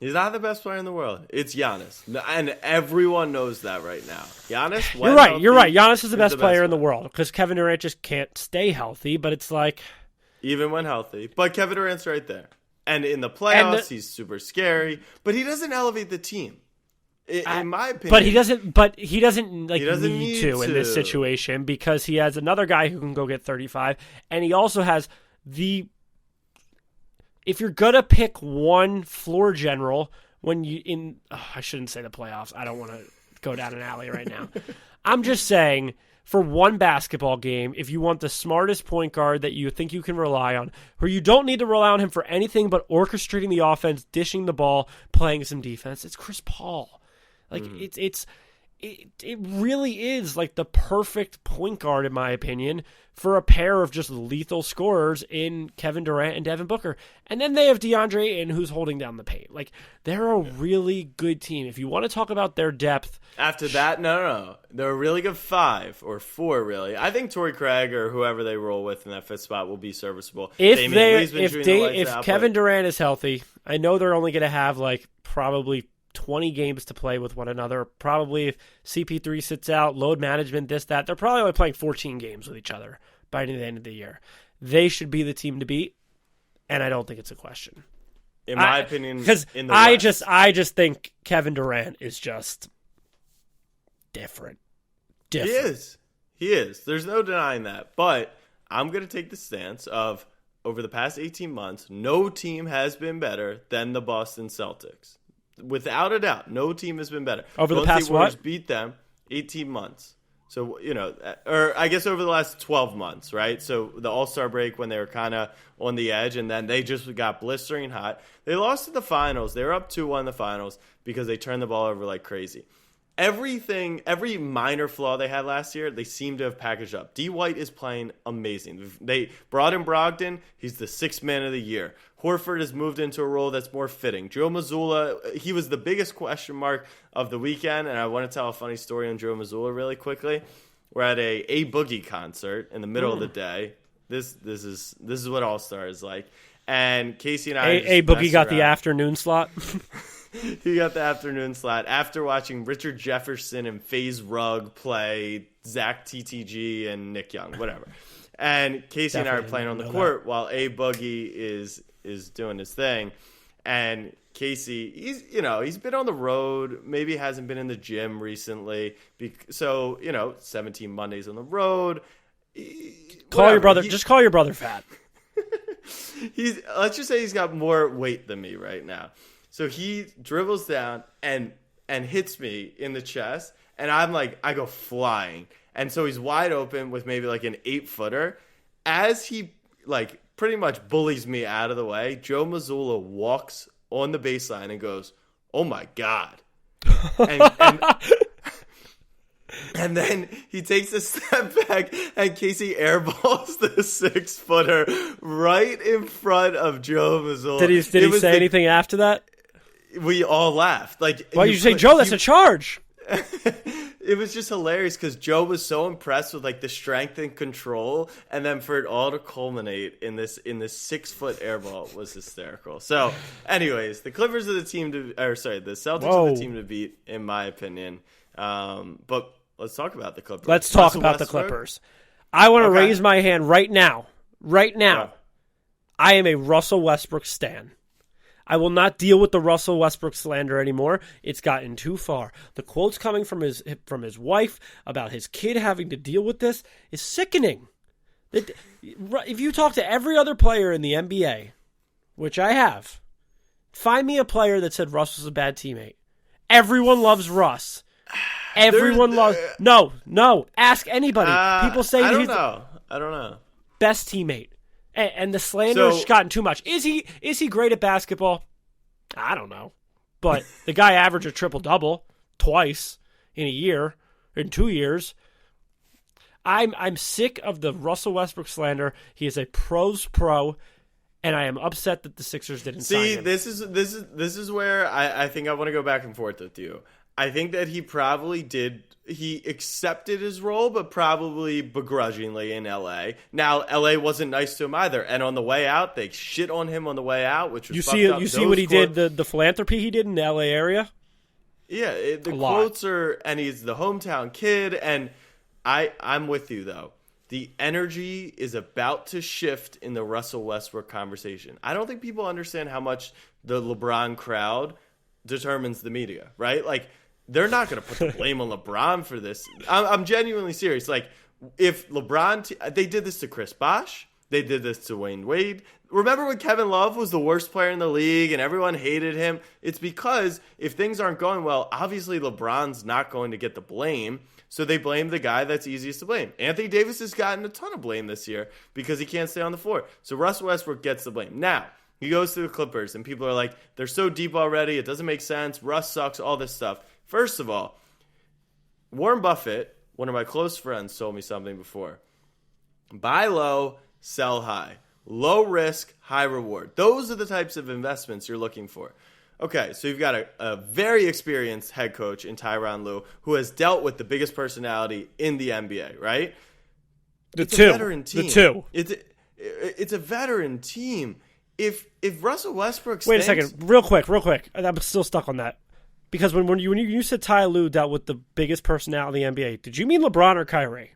He's not the best player in the world. It's Giannis. And everyone knows that right now. Giannis, You're right. Giannis is the best player in the world because Kevin Durant just can't stay healthy, but it's like... Even when healthy. But Kevin Durant's right there. And in the playoffs, he's super scary. But he doesn't elevate the team. In my opinion. But he doesn't need to in this situation because he has another guy who can go get 35. And he also has the... If you're going to pick one floor general I shouldn't say the playoffs. I don't want to go down an alley right now. I'm just saying for one basketball game, if you want the smartest point guard that you think you can rely on, where you don't need to rely on him for anything but orchestrating the offense, dishing the ball, playing some defense, it's Chris Paul. Like it really is like the perfect point guard, in my opinion, for a pair of just lethal scorers in Kevin Durant and Devin Booker. And then they have DeAndre Ayton, who's holding down the paint. Like, they're a really good team. If you want to talk about their depth... After that, no. They're a really good 5 or 4, really. I think Torrey Craig or whoever they roll with in that 5th spot will be serviceable. If Kevin Durant is healthy, I know they're only going to have, like, probably 20 games to play with one another. Probably if CP3 sits out, load management, this, that, they're probably only playing 14 games with each other by the end of the year. They should be the team to beat, and I don't think it's a question. In my opinion, because I just think Kevin Durant is just different. He is. There's no denying that. But I'm going to take the stance of over the past 18 months, no team has been better than the Boston Celtics. Without a doubt, no team has been better. Over the past what? Beat them 18 months. So, or I guess over the last 12 months, right? So the All-Star break when they were kind of on the edge, and then they just got blistering hot. They lost to the finals. They were up 2-1 in the finals because they turned the ball over like crazy. Every minor flaw they had last year, they seem to have packaged up. D. White is playing amazing. They brought in Brogdon. He's the 6th man of the year. Horford has moved into a role that's more fitting. Joe Mazzulla, he was the biggest question mark of the weekend, and I want to tell a funny story on Joe Mazzulla really quickly. We're at a Boogie concert in the middle of the day. This is what All-Star is like. And Casey and I A Boogie got the afternoon slot. He got the afternoon slot after watching Richard Jefferson and FaZe Rug play Zach TTG and Nick Young, whatever. And Casey and I are playing on the court while A Boogie is doing his thing. And Casey, he's been on the road, maybe hasn't been in the gym recently. So, 17 Mondays on the road. Call your brother. Just call your brother fat. Let's just say he's got more weight than me right now. So he dribbles down and hits me in the chest, and I go flying. And so he's wide open with maybe like an 8-footer. As he pretty much bullies me out of the way, Joe Mazzulla walks on the baseline and goes, "Oh my God." And then he takes a step back, and Casey airballs the 6-footer right in front of Joe Mazzulla. Did he say anything after that? We all laughed. Why did you say, "Joe, that's a charge"? it was just hilarious because Joe was so impressed with like the strength and control, and then for it all to culminate in this 6-foot air ball was hysterical. So, anyways, the Clippers are the team the Celtics are the team to beat, in my opinion. But let's talk about the Clippers. Let's talk about the Clippers. I want to raise my hand right now. Right now, Yeah. I am a Russell Westbrook stan. I will not deal with the Russell Westbrook slander anymore. It's gotten too far. The quotes coming from his wife about his kid having to deal with this is sickening. If you talk to every other player in the NBA, which I have, find me a player that said Russ was a bad teammate. Everyone loves Russ. Everyone loves... No. Ask anybody. People say I don't know. Best teammate. And the slander has gotten too much. Is he great at basketball? I don't know. But the guy averaged a triple-double twice in a year, in 2 years. I'm sick of the Russell Westbrook slander. He is a pro's pro, and I am upset that the Sixers didn't sign him. This is where I think I want to go back and forth with you. I think that he probably did. He accepted his role, but probably begrudgingly in L.A. Now, L.A. wasn't nice to him either, and on the way out, they shit on him on the way out, which was fucked up. You see what he did, the philanthropy he did in the L.A. area? Yeah, the quotes are, and he's the hometown kid, and I'm with you, though. The energy is about to shift in the Russell Westbrook conversation. I don't think people understand how much the LeBron crowd determines the media, right? Like, they're not going to put the blame on LeBron for this. I'm genuinely serious. Like, if LeBron... they did this to Chris Bosh. They did this to Wayne Wade. Remember when Kevin Love was the worst player in the league and everyone hated him? It's because if things aren't going well, obviously LeBron's not going to get the blame. So they blame the guy that's easiest to blame. Anthony Davis has gotten a ton of blame this year because he can't stay on the floor. So Russell Westbrook gets the blame. Now, he goes to the Clippers, and people are like, they're so deep already. It doesn't make sense. Russ sucks, all this stuff. First of all, Warren Buffett, one of my close friends, told me something before. Buy low, sell high. Low risk, high reward. Those are the types of investments you're looking for. Okay, so you've got a very experienced head coach in Tyronn Lue who has dealt with the biggest personality in the NBA, right? It's a veteran team. It's a veteran team. If Russell Westbrook stinks, wait a second, real quick. I'm still stuck on that. Because when you said Ty Lue dealt with the biggest personality in the NBA, did you mean LeBron or Kyrie?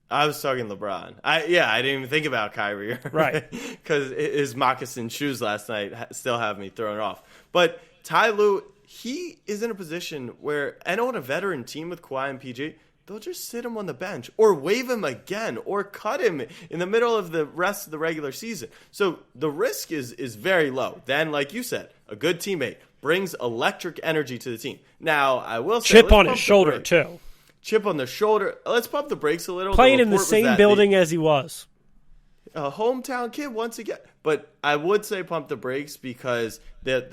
I was talking LeBron. I didn't even think about Kyrie. Right. Because his moccasin shoes last night still have me thrown off. But Ty Lue, he is in a position where, and on a veteran team with Kawhi and PG, they'll just sit him on the bench or waive him again or cut him in the middle of the rest of the regular season. So the risk is very low. Then, like you said, a good teammate brings electric energy to the team. Now, I will say... Chip on his shoulder, too. Chip on the shoulder. Let's pump the brakes a little. Playing in the same building as he was. A hometown kid once again. But I would say pump the brakes because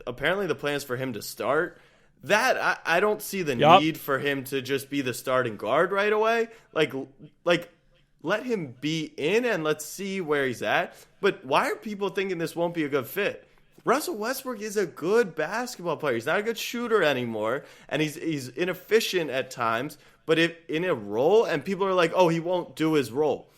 apparently the plan is for him to start. That, I don't see the need for him to just be the starting guard right away. Like, let him be in and let's see where he's at. But why are people thinking this won't be a good fit? Russell Westbrook is a good basketball player. He's not a good shooter anymore, and he's inefficient at times. But if in a role, and people are like, oh, he won't do his role.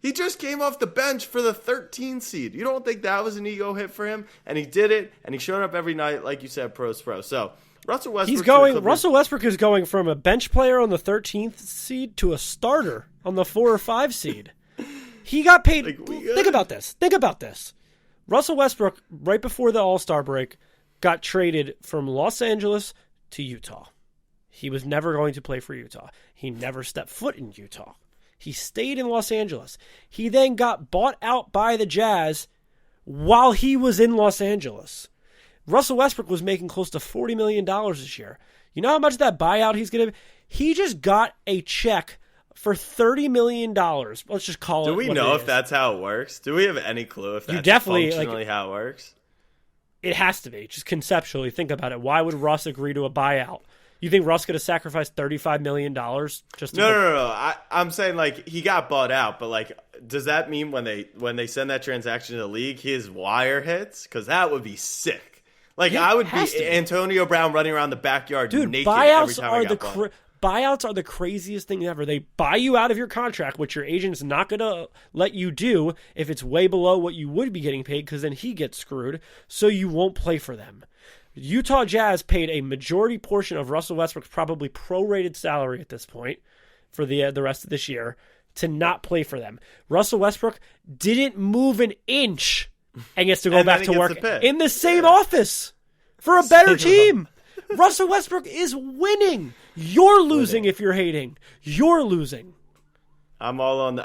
He just came off the bench for the 13 seed. You don't think that was an ego hit for him? And he did it, and he showed up every night, like you said, pro's pro. So Russell Westbrook. Russell Westbrook is going from a bench player on the 13th seed to a starter on the 4 or 5 seed. He got paid. Think about this. Russell Westbrook, right before the All-Star break, got traded from Los Angeles to Utah. He was never going to play for Utah. He never stepped foot in Utah. He stayed in Los Angeles. He then got bought out by the Jazz while he was in Los Angeles. Russell Westbrook was making close to $40 million this year. You know how much that buyout he's going to... He just got a check for $30 million. Let's just call it. Do we know if that's how it works? Do we have any clue if that's functionally how it works? It has to be. Just conceptually, think about it. Why would Russ agree to a buyout? You think Russ could have sacrificed $35 million just to... No. I'm saying, like, he got bought out, but, like, does that mean when they send that transaction to the league, his wire hits? Because that would be sick. Like, I would be Antonio Brown running around the backyard naked every time I got bought. Buyouts are the craziest thing ever. They buy you out of your contract, which your agent's not going to let you do if it's way below what you would be getting paid, because then he gets screwed, so you won't play for them. Utah Jazz paid a majority portion of Russell Westbrook's probably prorated salary at this point for the rest of this year to not play for them. Russell Westbrook didn't move an inch and gets to go back to work in the same office for a better team. Russell Westbrook is winning. You're losing if you're hating. You're losing. I'm all on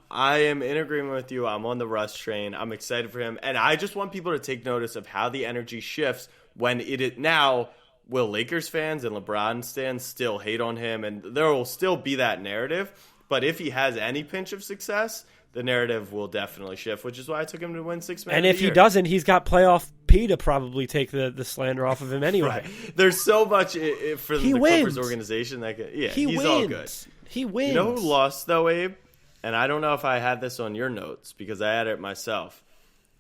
I am in agreement with you. I'm on the Russ train. I'm excited for him. And I just want people to take notice of how the energy shifts when now will Lakers fans and LeBron fans still hate on him, and there will still be that narrative. But if he has any pinch of success, the narrative will definitely shift, which is why I took him to win 6 man. And if he doesn't, he's got playoff P to probably take the slander off of him anyway. Right. There's so much for the Clippers organization that he's wins. All good. He wins. You know who lost though, Abe? And I don't know if I had this on your notes because I had it myself.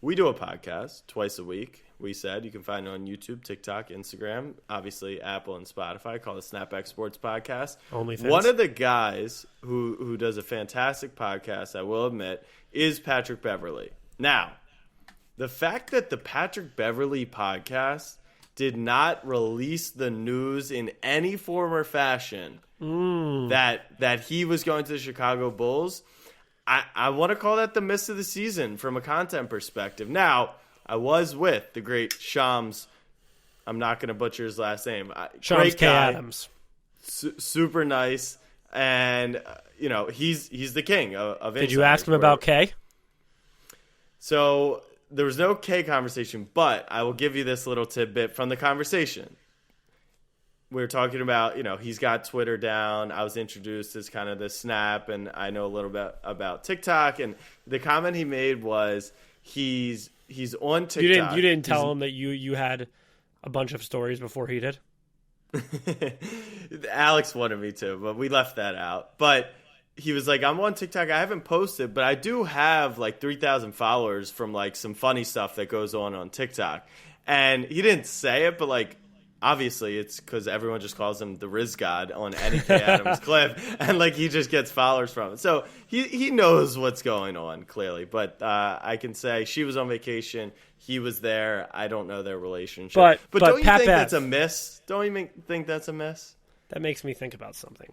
We do a podcast twice a week. We said you can find it on YouTube, TikTok, Instagram, obviously Apple and Spotify, called the Snapback Sports Podcast. One of the guys who does a fantastic podcast, I will admit, is Patrick Beverley. Now, the fact that the Patrick Beverley podcast did not release the news in any form or fashion that he was going to the Chicago Bulls, I want to call that the miss of the season from a content perspective. Now, I was with the great Shams. I'm not going to butcher his last name. Shams K. Adams. Super nice. And, he's the king of Did you ask him about K? So there was no K conversation, but I will give you this little tidbit from the conversation. We were talking about, he's got Twitter down. I was introduced as kind of the Snap, and I know a little bit about TikTok. And the comment he made was he's on TikTok. You didn't tell him that you had a bunch of stories before he did? Alex wanted me to, but we left that out. But he was like, I'm on TikTok. I haven't posted, but I do have like 3,000 followers from like some funny stuff that goes on TikTok. And he didn't say it, but like, obviously, it's because everyone just calls him the Riz God on any K. Adams clip, and like he just gets followers from it. So he knows what's going on, clearly. But I can say she was on vacation. He was there. I don't know their relationship. But don't you think that's a miss? Don't you think that's a miss? That makes me think about something.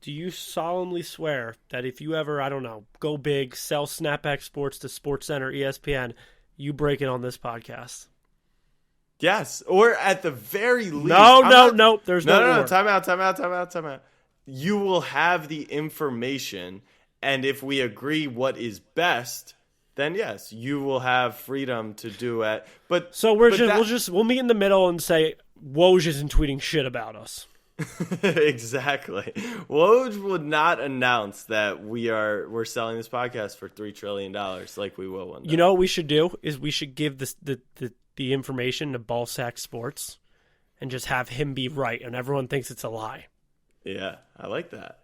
Do you solemnly swear that if you ever, I don't know, go big, sell Snapback Sports to SportsCenter, ESPN, you break it on this podcast? Yes, or at the very least. No. There's no. Time out. You will have the information, and if we agree what is best, then yes, you will have freedom to do it. But so we'll meet in the middle and say Woj isn't tweeting shit about us. Exactly. Woj would not announce that we're selling this podcast for $3 trillion like we will one day. You know what we should do is we should give the information to Ballsack Sports and just have him be right, and everyone thinks it's a lie. Yeah, I like that.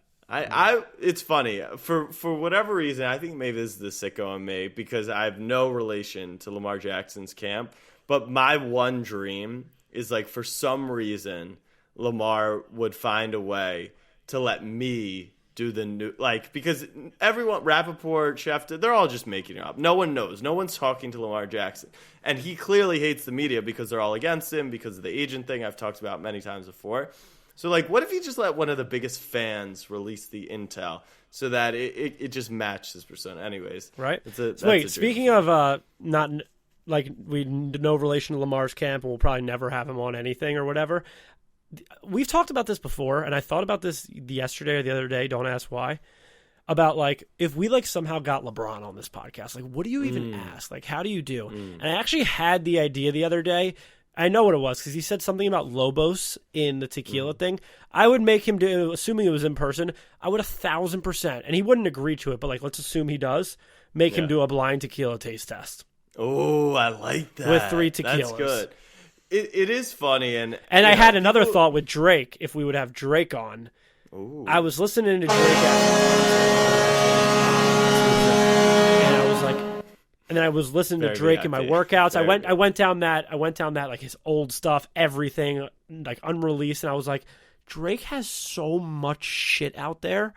It's funny. For whatever reason, I think maybe this is the sicko in me because I have no relation to Lamar Jackson's camp, but my one dream is like for some reason Lamar would find a way to let me do the new, like, because everyone, Rappaport, Schefter, they're all just making it up. No one knows. No one's talking to Lamar Jackson. And he clearly hates the media because they're all against him because of the agent thing I've talked about many times before. So, like, what if he just let one of the biggest fans release the intel so that it just matched his persona? Anyways. Right. Speaking of not, like, no relation to Lamar's camp, and we'll probably never have him on anything or whatever, we've talked about this before, and I thought about this yesterday or the other day, don't ask why, about, like, if we, like, somehow got LeBron on this podcast, like, what do you even ask? Like, how do you do? And I actually had the idea the other day. I know what it was, because he said something about Lobos in the tequila thing. I would make him do, assuming it was in person, I would 1,000%, and he wouldn't agree to it, but, like, let's assume he does, make him do a blind tequila taste test. Oh, I like that. With 3 tequilas. That's good. It is funny, and I had another thought with Drake. If we would have Drake on, I was listening to Drake, and I was like, and then I was listening to Drake in my workouts. I went down that like his old stuff, everything like unreleased, and I was like, Drake has so much shit out there.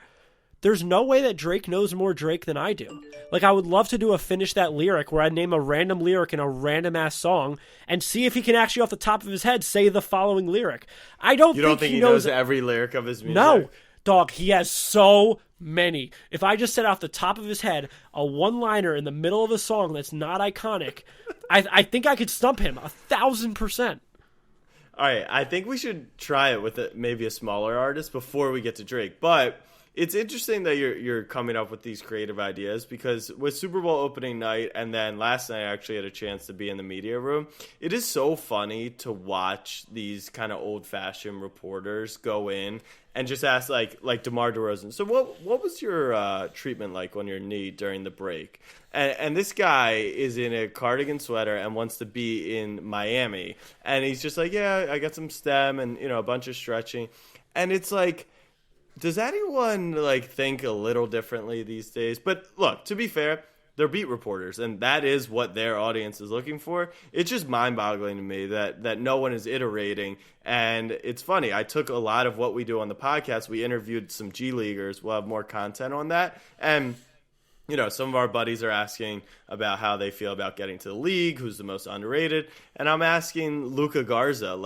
There's no way that Drake knows more Drake than I do. Like, I would love to do a Finish That Lyric where I name a random lyric in a random-ass song and see if he can actually, off the top of his head, say the following lyric. You don't think he knows every lyric of his music? No. Dog, he has so many. If I just said off the top of his head a one-liner in the middle of a song that's not iconic, I think I could stump him 1,000%. All right, I think we should try it with maybe a smaller artist before we get to Drake. But it's interesting that you're coming up with these creative ideas, because with Super Bowl opening night and then last night I actually had a chance to be in the media room. It is so funny to watch these kind of old-fashioned reporters go in and just ask like DeMar DeRozan. So what was your treatment like on your knee during the break? And this guy is in a cardigan sweater and wants to be in Miami. And he's just like, yeah, I got some stem and, a bunch of stretching. And it's like, does anyone think a little differently these days? But look, to be fair, they're beat reporters, and that is what their audience is looking for. It's just mind-boggling to me that no one is iterating. And it's funny. I took a lot of what we do on the podcast. We interviewed some G Leaguers. We'll have more content on that. And some of our buddies are asking about how they feel about getting to the league, who's the most underrated. And I'm asking Luka Garza,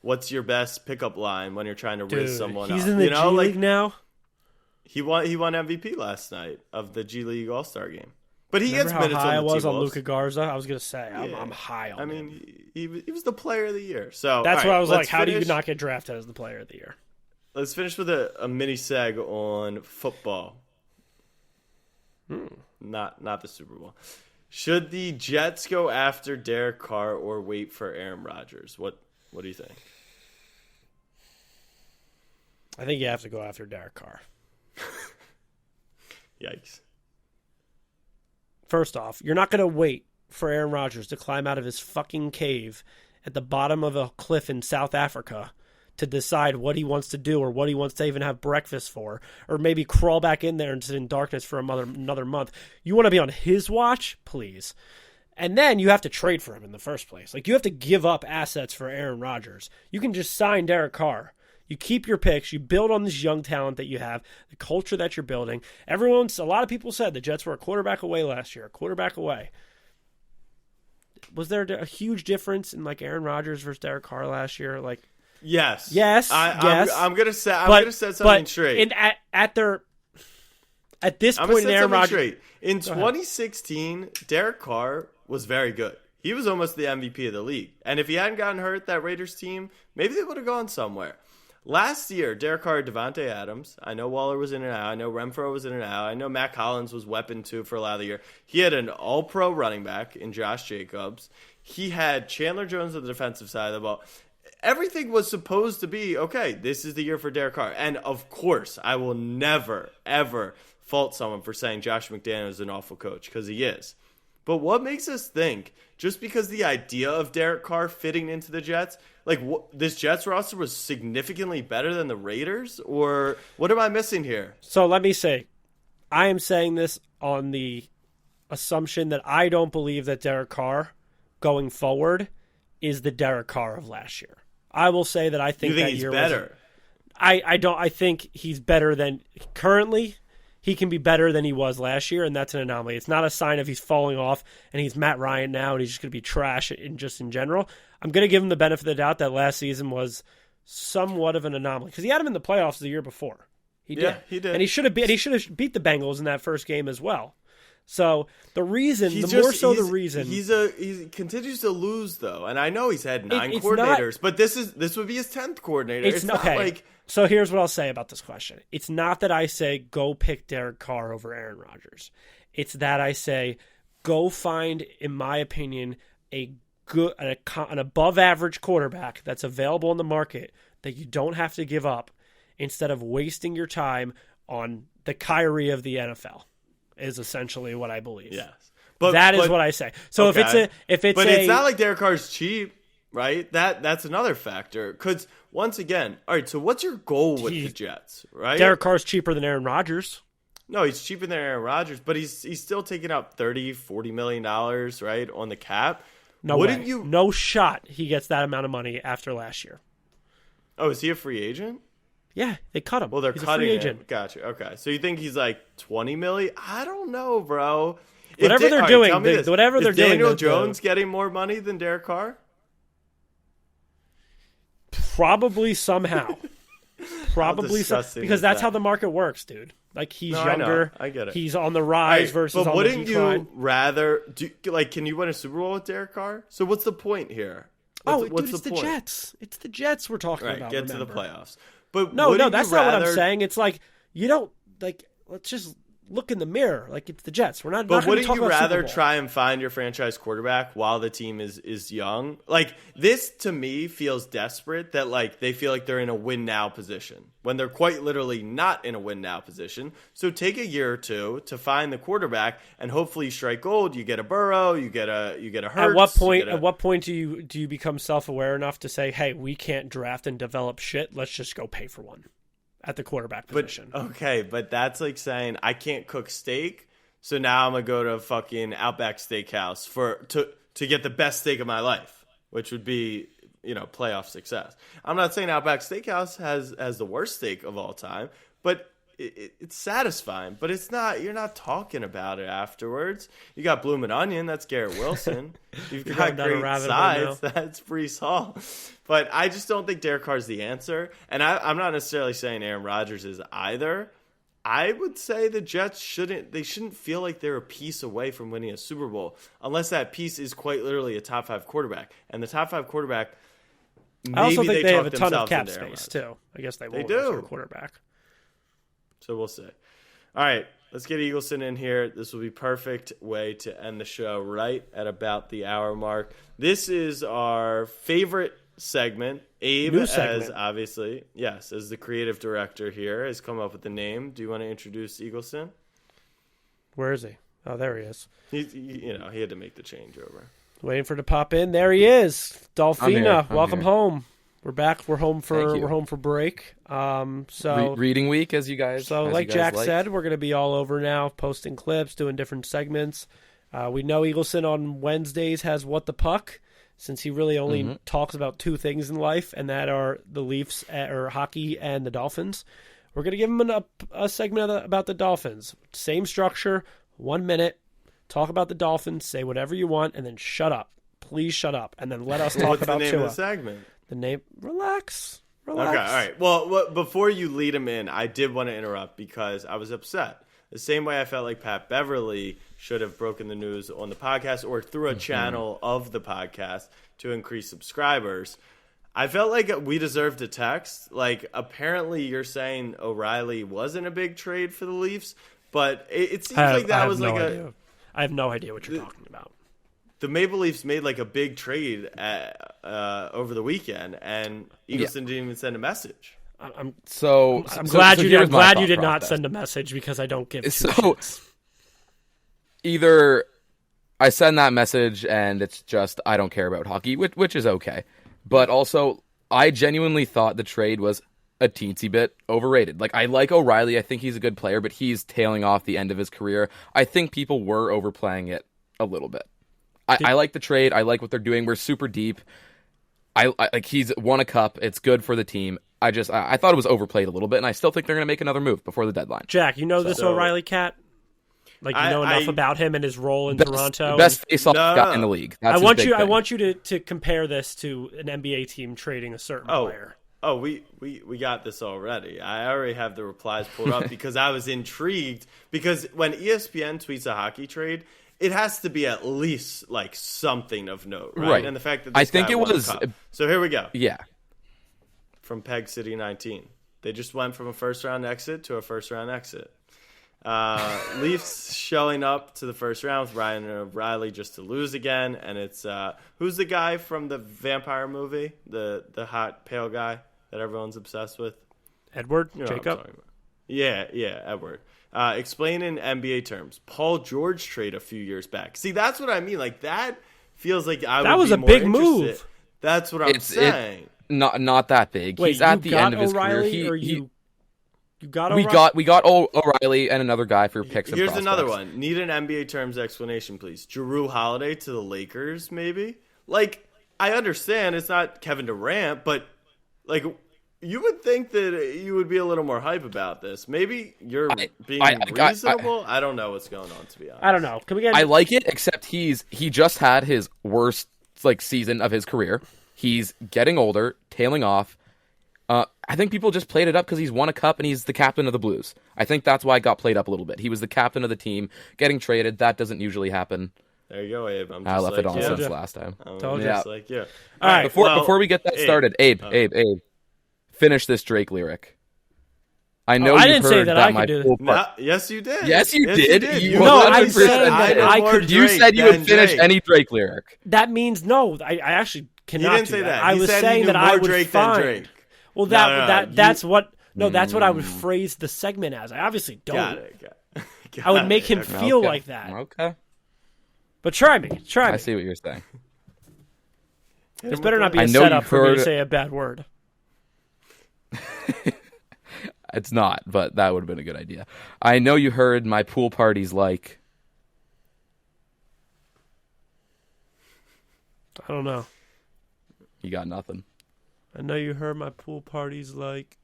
what's your best pickup line when you're trying to raise someone up? He's in the G League now? He won MVP last night of the G League All-Star game. But he Remember gets minutes how high on the I was T-Wolves. on Luka Garza? I was going to say, I'm high on him. I mean, he was the player of the year. So that's what I was like, how do you finish. not get drafted as the player of the year? Let's finish with a mini seg on football. Not the Super Bowl. Should the Jets go after Derek Carr or wait for Aaron Rodgers? What do you think? I think you have to go after Derek Carr. Yikes. First off, you're not going to wait for Aaron Rodgers to climb out of his fucking cave at the bottom of a cliff in South Africa to decide what he wants to do or what he wants to even have breakfast for, or maybe crawl back in there and sit in darkness for another month. You want to be on his watch? Please. And then you have to trade for him in the first place. You have to give up assets for Aaron Rodgers. You can just sign Derek Carr. You keep your picks. You build on this young talent that you have, the culture that you're building. A lot of people said the Jets were a quarterback away last year, a quarterback away. Was there a huge difference in Aaron Rodgers versus Derek Carr last year? Yes. Yes. I'm gonna set something straight. At this point in Aaron Rodgers, in 2016, Derek Carr was very good. He was almost the MVP of the league. And if he hadn't gotten hurt, that Raiders team, maybe they would have gone somewhere. Last year, Derek Carr had Devontae Adams. I know Waller was in and out. I know Renfro was in and out. I know Matt Collins was weapon 2 for a lot of the year. He had an all-pro running back in Josh Jacobs. He had Chandler Jones on the defensive side of the ball. Everything was supposed to be, okay, this is the year for Derek Carr. And, of course, I will never, ever fault someone for saying Josh McDaniels is an awful coach, because he is. But what makes us think, just because the idea of Derek Carr fitting into the Jets, this Jets roster was significantly better than the Raiders? Or what am I missing here? So let me say, I am saying this on the assumption that I don't believe that Derek Carr going forward is the Derek Carr of last year. I will say that I think, he's better. I think he's better than currently. He can be better than he was last year, and that's an anomaly. It's not a sign of he's falling off and he's Matt Ryan now and he's just going to be trash in general. I'm going to give him the benefit of the doubt that last season was somewhat of an anomaly because he had him in the playoffs the year before. He did. Yeah, he did. And he should have beat the Bengals in that first game as well. So the reason, he continues to lose though, and I know he's had 9 coordinators, but this would be his 10th coordinator. It's not okay. So here's what I'll say about this question. It's not that I say go pick Derek Carr over Aaron Rodgers. It's that I say go find, in my opinion, an above average quarterback that's available in the market that you don't have to give up instead of wasting your time on the Kyrie of the NFL. Is essentially what I believe. Yes, but that is what I say. So okay. It's not like Derek Carr's cheap, right? That's another factor. Because once again, all right. So what's your goal with the Jets, right? Derek Carr's cheaper than Aaron Rodgers. No, he's cheaper than Aaron Rodgers, but he's still taking out $30-40 million, right, on the cap. No shot he gets that amount of money after last year. Oh, is he a free agent? Yeah, they cut him. Well, they're he's cutting a free him. agent. Gotcha. Okay, so you think he's like 20 million? I don't know, bro. Whatever they're doing, whatever they're doing. Daniel Jones getting more money than Derek Carr? Probably somehow. Probably because that's how the market works, dude. Like he's younger. I get it. He's on the rise versus on the decline. But wouldn't you rather can you win a Super Bowl with Derek Carr? So what's the point here? It's the Jets. It's the Jets we're talking about. Get to the playoffs. But no, that's not what I'm saying. It's like you don't like. Let's just look in the mirror. Like it's the Jets. We're not. But wouldn't you rather Super Bowl. try and find your franchise quarterback while the team is young? Like this to me feels desperate that like they feel like they're in a win now position when they're quite literally not in a win now position. So take a year or two to find the quarterback and hopefully you strike gold. You get a Burrow. You get a Hurts. At what point do you become self aware enough to say, hey, we can't draft and develop shit. Let's just go pay for one. At the quarterback position. But that's like saying I can't cook steak, so now I'm gonna go to a fucking Outback Steakhouse to get the best steak of my life, which would be playoff success. I'm not saying Outback Steakhouse has the worst steak of all time, but it's satisfying. But it's not. You're not talking about it afterwards. You got Bloomin' Onion. That's Garrett Wilson. You've got great sides. That's Breece Hall. But I just don't think Derek Carr's the answer. And I'm not necessarily saying Aaron Rodgers is either. I would say the Jets shouldn't feel like they're a piece away from winning a Super Bowl unless that piece is quite literally a top 5 quarterback. And the top 5 quarterback, maybe I also think they have a ton of cap space Rodgers. Too. I guess they do for a quarterback. So we'll see. All right, let's get Eagleson in here. This will be perfect way to end the show right at about the hour mark. This is our favorite segment. Abe, as obviously, yes, as the creative director here, has come up with the name. Do you want to introduce Eagleson? Where is he? Oh, there he is. He had to make the changeover. Waiting for it to pop in. There he is. Dolphina, welcome home. We're back. We're home for break. Reading week, as you guys. So, like Jack said, we're going to be all over now, posting clips, doing different segments. We know Eagleson on Wednesdays has What the Puck, since he really only talks about 2 things in life, and that are the Leafs or hockey and the Dolphins. We're going to give him a segment about the Dolphins. Same structure, 1 minute. Talk about the Dolphins, say whatever you want, and then shut up. Please shut up, and then let us talk about Tua. What's the name of the segment? The name, relax. Okay, all right. Well, before you lead him in, I did want to interrupt because I was upset. The same way I felt like Pat Beverly should have broken the news on the podcast or through a channel of the podcast to increase subscribers. I felt like we deserved a text. Like, apparently you're saying O'Reilly wasn't a big trade for the Leafs, but it seems like that was like a... I have no idea what you're talking about. The Maple Leafs made like a big trade over the weekend, and Eagleson didn't even send a message. I'm glad you did not send a message because I don't give two shits. Either I send that message and it's just I don't care about hockey, which is okay. But also, I genuinely thought the trade was a teensy bit overrated. Like, I like O'Reilly. I think he's a good player, but he's tailing off the end of his career. I think people were overplaying it a little bit. I like the trade. I like what they're doing. We're super deep. I like he's won a cup. It's good for the team. I thought it was overplayed a little bit, and I still think they're going to make another move before the deadline. Jack, you know this O'Reilly cat? Like, you know enough about him and his role in Toronto? Best face-off guy in the league. That's I want you to compare this to an NBA team trading a certain player. Oh, we got this already. I already have the replies pulled up because I was intrigued. Because when ESPN tweets a hockey trade, it has to be at least like something of note, right? And the fact that this guy won a cup. So here we go. Yeah. From Peg City 19. They just went from a first-round exit to a first-round exit. Leafs showing up to the first round with Ryan O'Reilly just to lose again. And it's who's the guy from the vampire movie? The hot, pale guy that everyone's obsessed with? Edward? Jacob? Yeah, Edward. Explain in NBA terms. Paul George trade a few years back. See, that's what I mean. Like, that feels like that was a big move. That's what I'm saying. Not that big. Wait, he's at the end of his O'Reilly, career. You got O'Reilly? We got O'Reilly and another guy for picks. Here's another one. Need an NBA terms explanation, please. Jrue Holiday to the Lakers, maybe. Like, I understand it's not Kevin Durant, but like, You would think that you would be a little more hype about this. Maybe you're being reasonable. I don't know what's going on, to be honest. I don't know. Can we get? I like it, except he just had his worst season of his career. He's getting older, tailing off. I think people just played it up because he's won a cup and he's the captain of the Blues. I think that's why it got played up a little bit. He was the captain of the team, getting traded. That doesn't usually happen. There you go, Abe. I left it on since last time. Just like you. All right. Before we get that started, Abe, finish this Drake lyric. I know you didn't heard say that I could do it. No, yes, you did. Yes, you did. I said that I could. You said you would finish any Drake lyric. That means no. I actually cannot. He didn't say that. I was saying that I would Drake find. Drake. Well, that's what. No, that's what I would phrase the segment as. I obviously don't. Got it. I would make him feel like that. Okay. But try me. I see what you're saying. This better not be a setup for me to say a bad word. It's not, but that would have been a good idea. I know you heard my pool parties like. I don't know. You got nothing. I know you heard my pool parties like.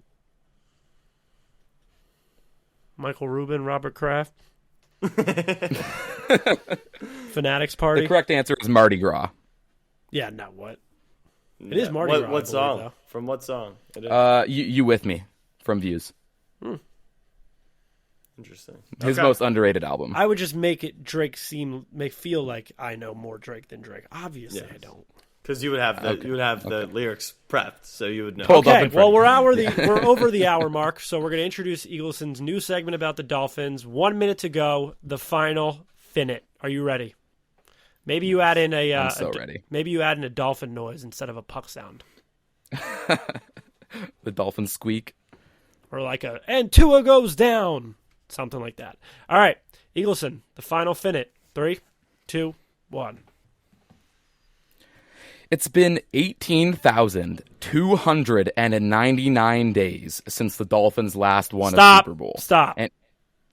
Michael Rubin, Robert Kraft. Fanatics Party. The correct answer is Mardi Gras. Yeah, no, what? It is Mardi Gras. What song? From what song? You With Me from Views. Interesting. His most underrated album. I would just make Drake feel like I know more Drake than Drake. Obviously, I don't. Because you would have the lyrics prepped, so you would know. Okay, well we're over the hour mark, so we're going to introduce Eagleson's new segment about the Dolphins. 1 minute to go. The final finit. Are you ready? Maybe you add in I'm so ready. Maybe you add in a dolphin noise instead of a puck sound. The dolphin squeak. Or like and Tua goes down. Something like that. All right, Eagleson, the final finit. 3, 2, 1. It's been 18,299 days since the Dolphins last won a Super Bowl. Stop.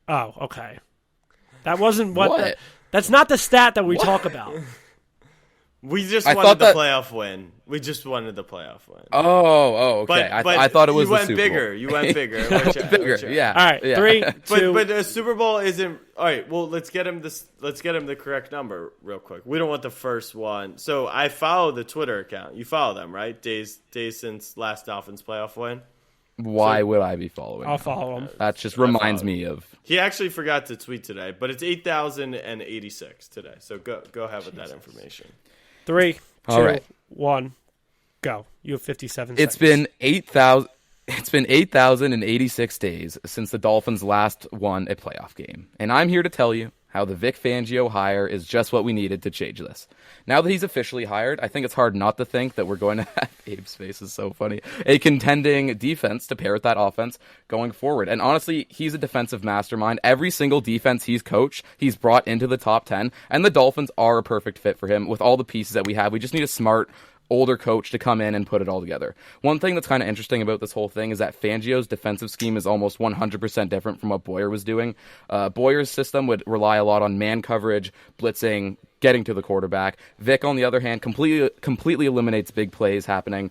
Oh, okay. That wasn't what? That's not the stat that we talk about. We just wanted the playoff win. We just wanted the playoff win. Oh, okay. But I thought it was the Super Bowl. You went bigger. Yeah. All right, yeah. 3, 2. But a Super Bowl isn't. All right. Well, let's get him the correct number real quick. We don't want the first one. So I follow the Twitter account. You follow them, right? Days since last Dolphins playoff win. Why would I be following? I'll follow him. That just reminds me of. He actually forgot to tweet today, but it's 8,086 today. So go ahead with that information. 3, 2, All right. 1, go. You have 57 It's seconds. It's been 8,086 days since the Dolphins last won a playoff game. And I'm here to tell you how the Vic Fangio hire is just what we needed to change this. Now that he's officially hired, I think it's hard not to think that we're going to have, Abe's face is so funny, a contending defense to pair with that offense going forward. And honestly, he's a defensive mastermind. Every single defense he's coached, he's brought into the top 10, and the Dolphins are a perfect fit for him with all the pieces that we have. We just need a smart, older coach to come in and put it all together. One thing that's kind of interesting about this whole thing is that Fangio's defensive scheme is almost 100% different from what Boyer was doing. Boyer's system would rely a lot on man coverage, blitzing, getting to the quarterback. Vic, on the other hand, completely eliminates big plays happening,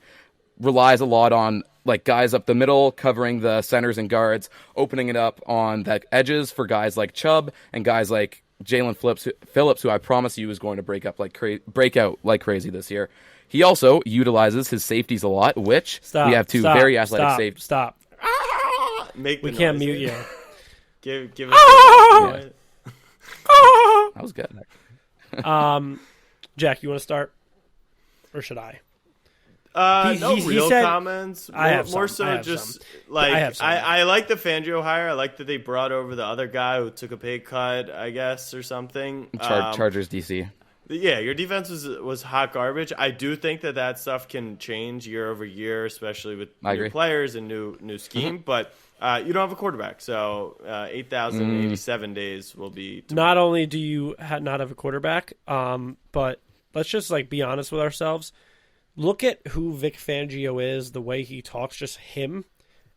relies a lot on guys up the middle, covering the centers and guards, opening it up on the edges for guys like Chubb and guys like Jalen Phillips, who I promise you is going to break out like crazy this year. He also utilizes his safeties a lot, which we have two very athletic safeties. Stop. We can't mute you. Give it. That was good. Jack, you want to start? Or should I? He said, comments. More so I like the Fangio hire. I like that they brought over the other guy who took a pay cut, I guess, or something. Chargers DC. Yeah, your defense was hot garbage. I do think that stuff can change year over year, especially with new players and new scheme. But you don't have a quarterback, so 8,087 days will be. Not only do you not have a quarterback, but let's just be honest with ourselves. Look at who Vic Fangio is, the way he talks, just him,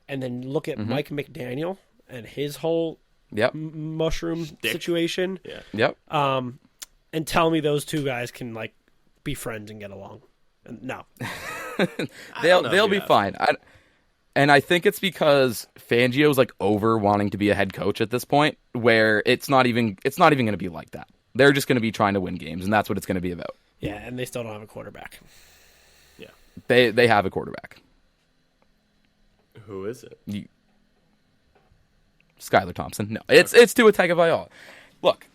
and then look at Mike McDaniel and his whole mushroom situation. Yeah. Yep. And tell me those two guys can be friends and get along. No. they'll be fine. And I think it's because Fangio's like over wanting to be a head coach at this point, where it's not even going to be like that. They're just going to be trying to win games, and that's what it's going to be about. Yeah, and they still don't have a quarterback. Yeah. They have a quarterback. Who is it? Skylar Thompson. No, it's Tua Tagovailoa. Look,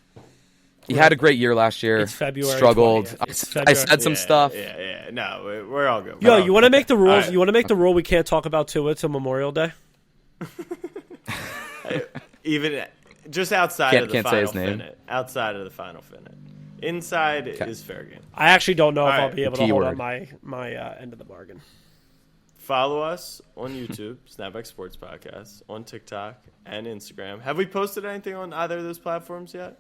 he had a great year last year. It's February struggled. 20th. It's I said some stuff. Yeah. No, we're all good. Yo, you want to make the rules? Right. You want to make the rule we can't talk about Tua till Memorial Day? Even just outside Can't of the say final his name. minute. Outside of the final minute. Inside is fair game. I actually don't know if All I'll right. be able to hold Keyword. on my end of the bargain. Follow us on YouTube, Snapback Sports Podcast, on TikTok and Instagram. Have we posted anything on either of those platforms yet?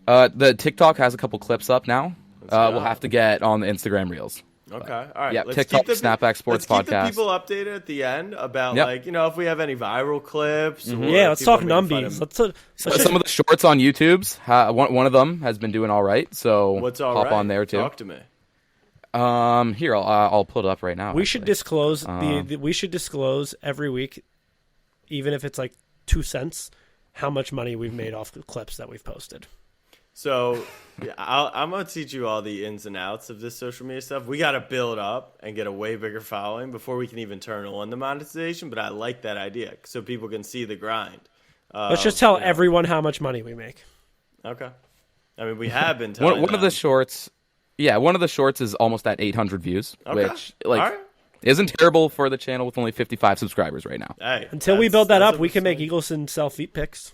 The TikTok has a couple clips up now. go. We'll have to get on the Instagram Reels. Okay, all right. Yeah, Let's TikTok, keep the, Snapback Sports let's keep Podcast. the people updated at the end about, Yep. like, if we have any viral clips. Or Yeah, let's people talk making fun numbies. of- Some of the shorts on YouTube's one of them has been doing all right. So What's all hop right? on there too. Talk to me. Here I'll pull it up right now. We should actually. disclose we should disclose every week, even if it's like 2 cents, how much money we've made off the clips that we've posted. So I'm going to teach you all the ins and outs of this social media stuff. We got to build up and get a way bigger following before we can even turn on the monetization. But I like that idea so people can see the grind. Let's just tell everyone how much money we make. Okay. I mean, we have been telling one of the shorts. Yeah, one of the shorts is almost at 800 views, Okay. which All right. isn't terrible for the channel with only 55 subscribers right now. Hey, Until we that's- build that that's up, a we can make mistake. Eagleson sell feet picks.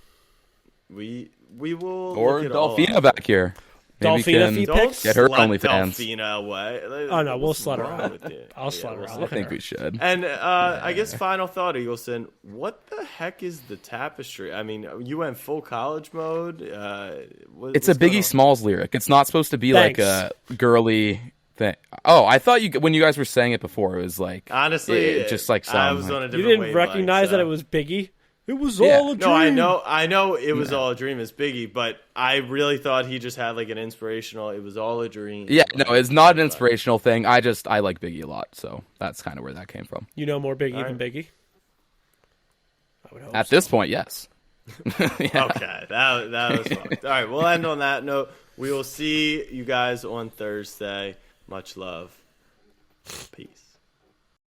We will Or look at all Dolphina of back here. Maybe Dolphina can- feet Don't picks? Get her slut OnlyFans. Delfina away. Oh, no, we'll What's slut her wrong out. with you? I'll slut her we'll out. I Look at think her. we should. And I guess final thought, Eagleson, what the heck is the tapestry? I mean, you went full college mode. It's a what's going Biggie on? Smalls lyric. It's not supposed to be Thanks. like a girly thing. Oh, I thought when you guys were saying it before, it was like Honestly, just like some. I was on a You different didn't wavelength, recognize so. that it was Biggie? It was Yeah. all a dream. No, I know it was all a dream as Biggie, but I really thought he just had like an inspirational. It was all a dream. Yeah, like, no, it's not an inspirational thing. I like Biggie a lot, so that's kind of where that came from. You know more Biggie All than right. Biggie? I would hope At so. this point, yes. Yeah. Okay, that was fun. All right, we'll end on that note. We will see you guys on Thursday. Much love. Peace.